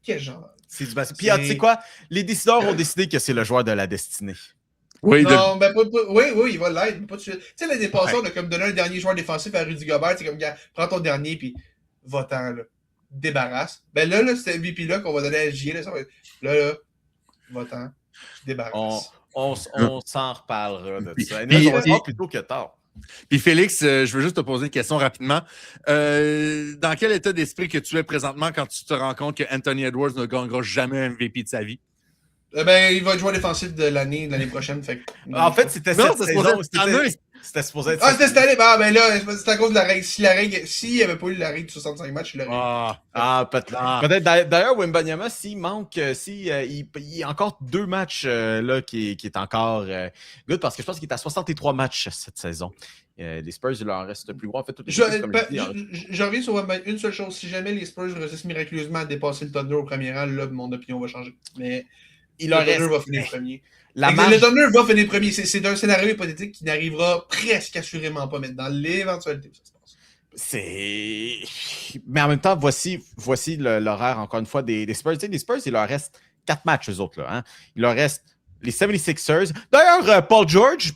Quel genre? C'est du basket. Puis, tu sais quoi? Les décideurs ont décidé que c'est le joueur de la destinée. Oui, non, oui, il va l'être, mais pas tout de suite. Tu sais, l'année passée, on a comme donné un dernier joueur défensif à Rudy Gobert. C'est comme, gars, prends ton dernier, puis va-t'en, là. Débarrasse. Là, c'est MVP-là qu'on va donner à SGA. Là, va-t'en. Débarrasse. On s'en reparlera de ça. Plutôt que tard. Puis Félix, je veux juste te poser une question rapidement. Dans quel état d'esprit que tu es présentement quand tu te rends compte que Anthony Edwards ne gagnera jamais un MVP de sa vie? Il va être joueur défensif de l'année prochaine. En fait, c'était cette saison. C'était supposé être. C'était cette année. Là, c'est à cause de la règle. S'il n'y avait pas eu la règle de 65 matchs, il l'aurait. Peut-être. D'ailleurs, Wembanyama, s'il manque, il y a encore 2 matchs là, qui est encore good, parce que je pense qu'il est à 63 matchs cette saison. Les Spurs, il leur reste plus gros. En fait, toutes les je reviens sur une seule chose. Si jamais les Spurs réussissent miraculeusement à dépasser le Thunder au premier rang, là, mon opinion va changer. Mais le Thunder va finir premier. Le Thunder va finir premier. C'est un scénario hypothétique qui n'arrivera presque assurément pas, mais dans l'éventualité où ça se passe. Mais en même temps, voici l'horaire, encore une fois, des Spurs. Tu sais, les Spurs, il leur reste 4 matchs, eux autres. Là, hein? Il leur reste les 76ers. D'ailleurs, Paul George,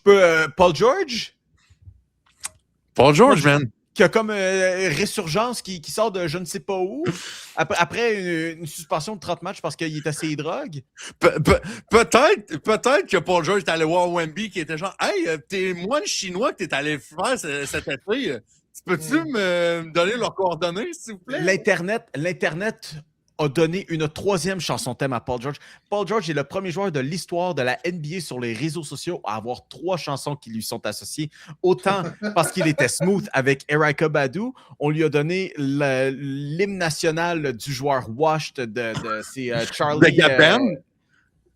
man. Qui a comme résurgence, qui sort de je ne sais pas où, après une suspension de 30 matchs parce qu'il est assez drogue. Peut-être que Paul George est allé voir Wemby qui était genre « Hey, t'es moine chinois que t'es allé faire cet été. Peux-tu me donner leurs coordonnées, s'il vous plaît? » L'Internet a donné une 3e chanson thème à Paul George. Paul George est le premier joueur de l'histoire de la NBA sur les réseaux sociaux à avoir 3 chansons qui lui sont associées. Autant parce qu'il était smooth avec Erykah Badu, on lui a donné l'hymne national du joueur Washed c'est Charlie... De Gap Band?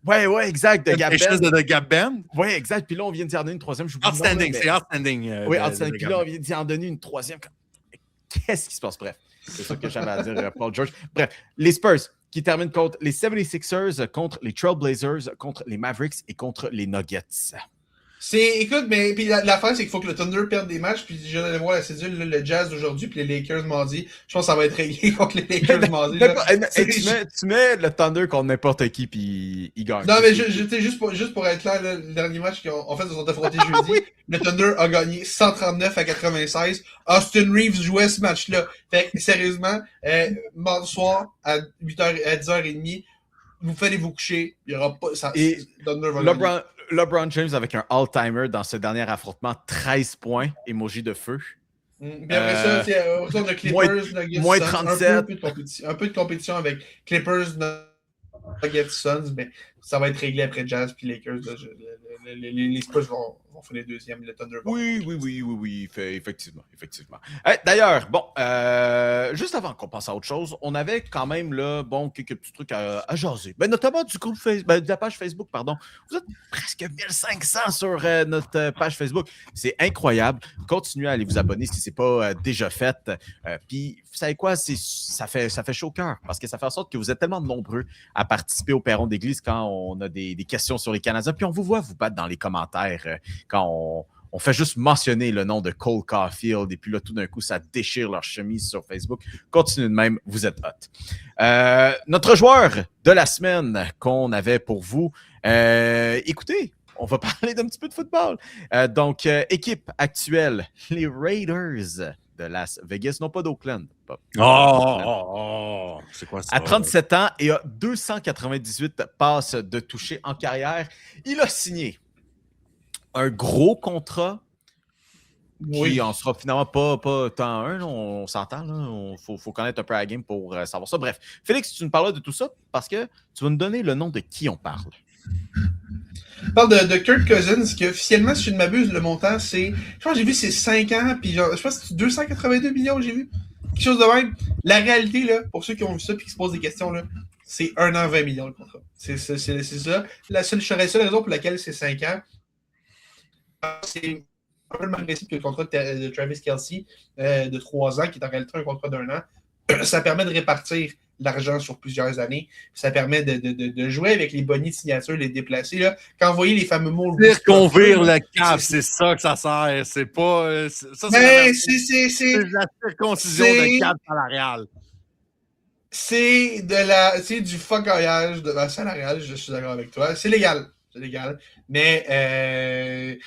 Ouais, exact. De Gap Band. De Gap Band? Ouais, exact. Puis là, on vient d'y en donner une 3e. Outstanding, c'est Outstanding. Oui, Outstanding. Puis là, on vient d'y en donner une 3e. Qu'est-ce qui se passe? Bref. C'est ça que j'avais à dire, Paul George. Bref, les Spurs qui terminent contre les 76ers, contre les Trailblazers, contre les Mavericks et contre les Nuggets. Écoute, mais puis l'affaire, c'est qu'il faut que le Thunder perde des matchs. Puis je vais voir la cédule, là, le Jazz d'aujourd'hui, puis les Lakers mardi. Je pense que ça va être réglé contre les Lakers mardi. Tu mets le Thunder contre n'importe qui, puis il gagne. Non, mais juste pour être clair, là, le dernier match en fait, ils se sont affrontés jeudi. Oui. Le Thunder a gagné 139-96. Austin Reeves jouait ce match-là. Fait que, sérieusement, mardi soir, à 10h30, vous faites vous coucher. Il y aura pas. Thunder va gagner. LeBron James avec un all-timer dans ce dernier affrontement, 13 points, emoji de feu. Puis après ça, on a Clippers, Nuggets, moins Suns, 37. un peu de compétition avec Clippers, Nuggets, Suns, mais ça va être réglé après Jazz puis Lakers. Là, les Spurs vont finir deuxième, le Thunder. Oui, effectivement. D'ailleurs, bon, juste avant qu'on passe à autre chose, on avait quand même là, quelques petits trucs à jaser. Notamment du groupe de la page Facebook, pardon. Vous êtes presque 1500 sur notre page Facebook. C'est incroyable. Continuez à aller vous abonner si ce n'est pas déjà fait. Puis, vous savez quoi? Ça fait chaud au cœur parce que ça fait en sorte que vous êtes tellement nombreux à participer au Perron d'église quand on a des questions sur les Canadiens. Puis, on vous voit vous battre dans les commentaires quand on fait juste mentionner le nom de Cole Caulfield et puis là, tout d'un coup, ça déchire leur chemise sur Facebook. Continuez de même, vous êtes hot. Notre joueur de la semaine qu'on avait pour vous, écoutez, on va parler d'un petit peu de football. Donc, équipe actuelle, les Raiders de Las Vegas, non pas d'Oakland. C'est quoi ça? À 37 ans et a 298 passes de toucher en carrière, il a signé un gros contrat qui en sera finalement pas tant un, on s'entend. Il faut connaître un peu la game pour savoir ça. Bref, Félix, tu nous parles de tout ça parce que tu vas nous donner le nom de qui on parle. On parle de Kirk Cousins, qui officiellement, si je ne m'abuse, le montant, c'est... Je pense que j'ai vu, c'est 5 ans, puis genre, je pense que c'est 282 millions que j'ai vu. Quelque chose de même. La réalité, là, pour ceux qui ont vu ça et qui se posent des questions, là, c'est 1 an, 20 millions le contrat. C'est ça. La seule raison pour laquelle c'est 5 ans, c'est un peu le même principe que le contrat de Travis Kelce de 3 ans, qui est en réalité un contrat d'1 an. Ça permet de répartir l'argent sur plusieurs années. Ça permet de jouer avec les bonnies de signature, les déplacer. Là. Quand vous voyez les fameux mots... Circonvire le cap, c'est ça que ça sert. C'est pas... c'est la circoncision de cap salarial. C'est du fuck-oyage de la salariale, je suis d'accord avec toi. C'est légal. Mais...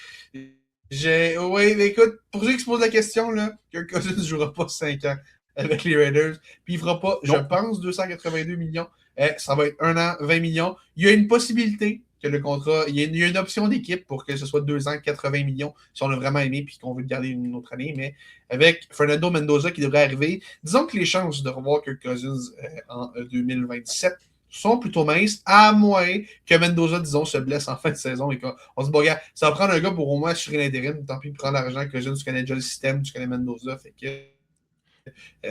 Oui, mais écoute, pour ceux qui se posent la question, là, Kirk Cousins ne jouera pas 5 ans avec les Raiders. Puis il ne fera pas, je pense, 282 millions. Ça va être 1 an, 20 millions. Il y a une possibilité que le contrat... Il y a une option d'équipe pour que ce soit 2 ans, 80 millions, si on l'a vraiment aimé puis qu'on veut le garder une autre année. Mais avec Fernando Mendoza qui devrait arriver, disons que les chances de revoir Kirk Cousins en 2027 sont plutôt minces, à moins que Mendoza, disons, se blesse en fin de saison et qu'on se dit, bon, gars, ça va prendre un gars pour au moins assurer l'intérim, tant pis prendre l'argent que tu connais déjà le système, tu connais Mendoza, fait que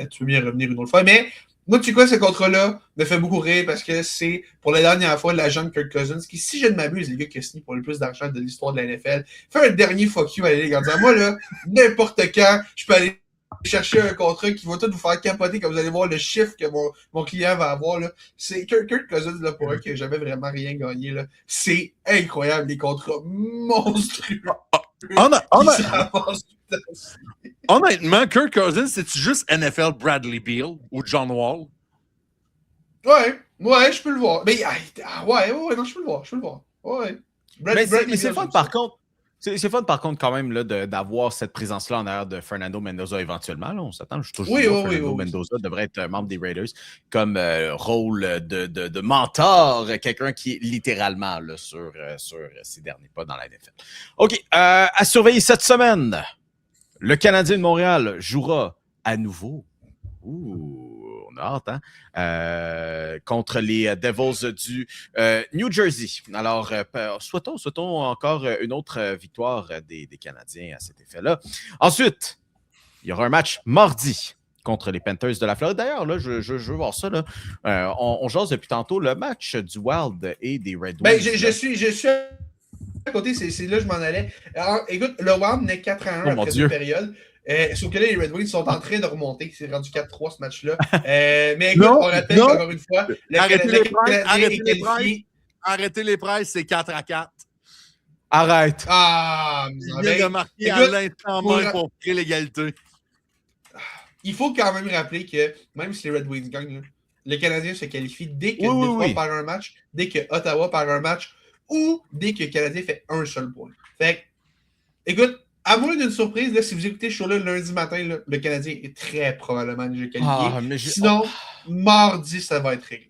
tu peux bien revenir une autre fois. Mais moi, tu sais quoi, ce contrat-là me fait beaucoup rire parce que c'est pour la dernière fois l'agent de Kirk Cousins qui, si je ne m'abuse, est le gars qui a signé pour le plus d'argent de l'histoire de la NFL, fait un dernier fuck you à la Ligue en disant, moi, là, n'importe quand, je peux aller chercher un contrat qui va tout vous faire capoter quand vous allez voir le chiffre que mon client va avoir. Là. C'est Kirk Cousins, là, pour eux, qui n'a jamais vraiment rien gagné. Là. C'est incroyable, les contrats monstrueux. Honnêtement, Kirk Cousins, c'est-tu juste NFL Bradley Beal ou John Wall? Ouais, je peux le voir. Mais non, je peux le voir. Ouais. Mais c'est fun, par contre. C'est fun, par contre, quand même, là, d'avoir cette présence-là en arrière de Fernando Mendoza éventuellement. Là, on s'attend, je toujours Fernando Mendoza devrait être membre des Raiders comme rôle de mentor, quelqu'un qui est littéralement là, sur ses derniers pas dans la NFL. OK, à surveiller cette semaine, le Canadien de Montréal jouera à nouveau. On a hâte, hein? Contre les Devils du New Jersey. Alors, souhaitons encore une autre victoire des Canadiens à cet effet-là. Ensuite, il y aura un match mardi contre les Panthers de la Floride. D'ailleurs, là, je veux voir ça. Là. On jase depuis tantôt le match du Wild et des Red Wings. Ben, je suis à côté, c'est là que je m'en allais. Alors, écoute, le Wild n'est 4-1 après deux périodes. Sauf que là, les Red Wings sont en train de remonter. C'est rendu 4-3 ce match-là. Mais écoute, on rappelle encore une fois, arrêtez les prises, c'est 4-4. Arrête. Ah, Il vient de marquer à Écoute, l'instant même pour créer l'égalité. il faut quand même rappeler que même si les Red Wings gagnent, là, le Canadien se qualifie dès que Oui, Détroit oui. perd un match, dès que Ottawa perd un match ou dès que le Canadien fait un seul point. Fait que, écoute, à moins d'une surprise, là, si vous écoutez ce show-là lundi matin, là, le Canadien est très probablement déjà qualifié. Sinon, mardi, ça va être réglé.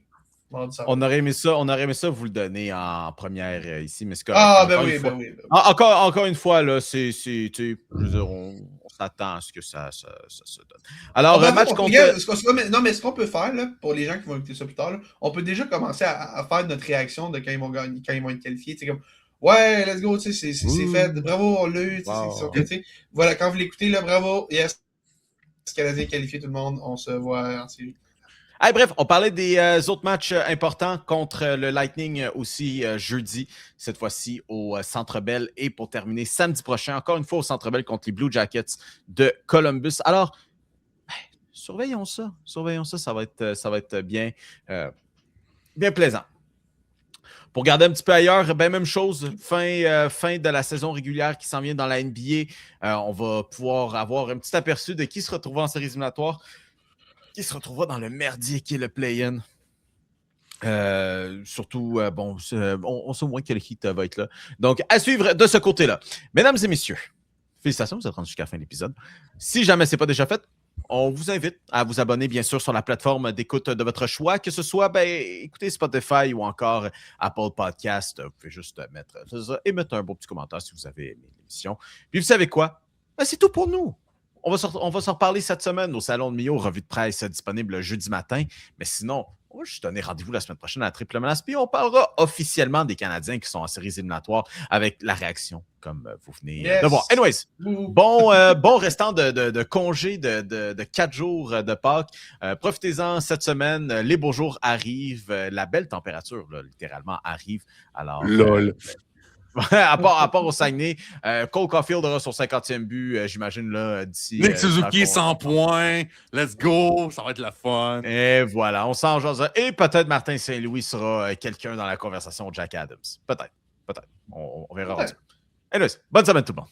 On aurait aimé ça vous le donner en première ici, mais c'est correct. Ah, ben oui, ben oui. Encore une fois, là, je veux dire, on s'attend à ce que ça se donne. Alors, match contre... Non, mais ce qu'on peut faire, là, pour les gens qui vont écouter ça plus tard, là, on peut déjà commencer à faire notre réaction de quand ils vont gagner, quand ils vont être qualifiés. C'est comme, ouais, let's go, c'est fait, bravo, on l'a eu. Wow. Voilà, quand vous l'écoutez, là, bravo, yes, le Canadien qualifié, tout le monde, on se voit en série. Hey, bref, on parlait des autres matchs importants contre le Lightning aussi jeudi, cette fois-ci au Centre Bell et pour terminer samedi prochain, encore une fois au Centre Bell contre les Blue Jackets de Columbus. Alors, surveillons ça, ça va être bien plaisant. Pour regarder un petit peu ailleurs, même chose, fin de la saison régulière qui s'en vient dans la NBA. On va pouvoir avoir un petit aperçu de qui se retrouvera en séries éliminatoires. Qui se retrouvera dans le merdier qui est le play-in. Surtout, on sait au moins que le Heat va être là. Donc, à suivre de ce côté-là. Mesdames et messieurs, félicitations, vous êtes rendus jusqu'à la fin de l'épisode. Si jamais ce n'est pas déjà fait, on vous invite à vous abonner, bien sûr, sur la plateforme d'écoute de votre choix, que ce soit, écoutez Spotify ou encore Apple Podcast. Vous pouvez juste mettre un beau petit commentaire si vous avez aimé l'émission. Puis vous savez quoi? C'est tout pour nous. On va s'en reparler cette semaine au Salon de Mio, revue de presse disponible jeudi matin. Mais sinon, on va juste donner rendez-vous la semaine prochaine à Triple Menace. Puis on parlera officiellement des Canadiens qui sont en séries éliminatoires avec la réaction, comme vous venez de voir. Anyways, bon restant de congé de 4 jours de Pâques. Profitez-en cette semaine. Les beaux jours arrivent. La belle température, là, littéralement, arrive. Alors, lol. à part au Saguenay, Cole Caulfield aura son 50e but, j'imagine, là, d'ici... Nick Suzuki, 100 points. Let's go. Ça va être la fun. Et voilà, on s'en jase. Et peut-être Martin Saint-Louis sera quelqu'un dans la conversation de Jack Adams. Peut-être. On verra. Anyways, bonne semaine tout le monde.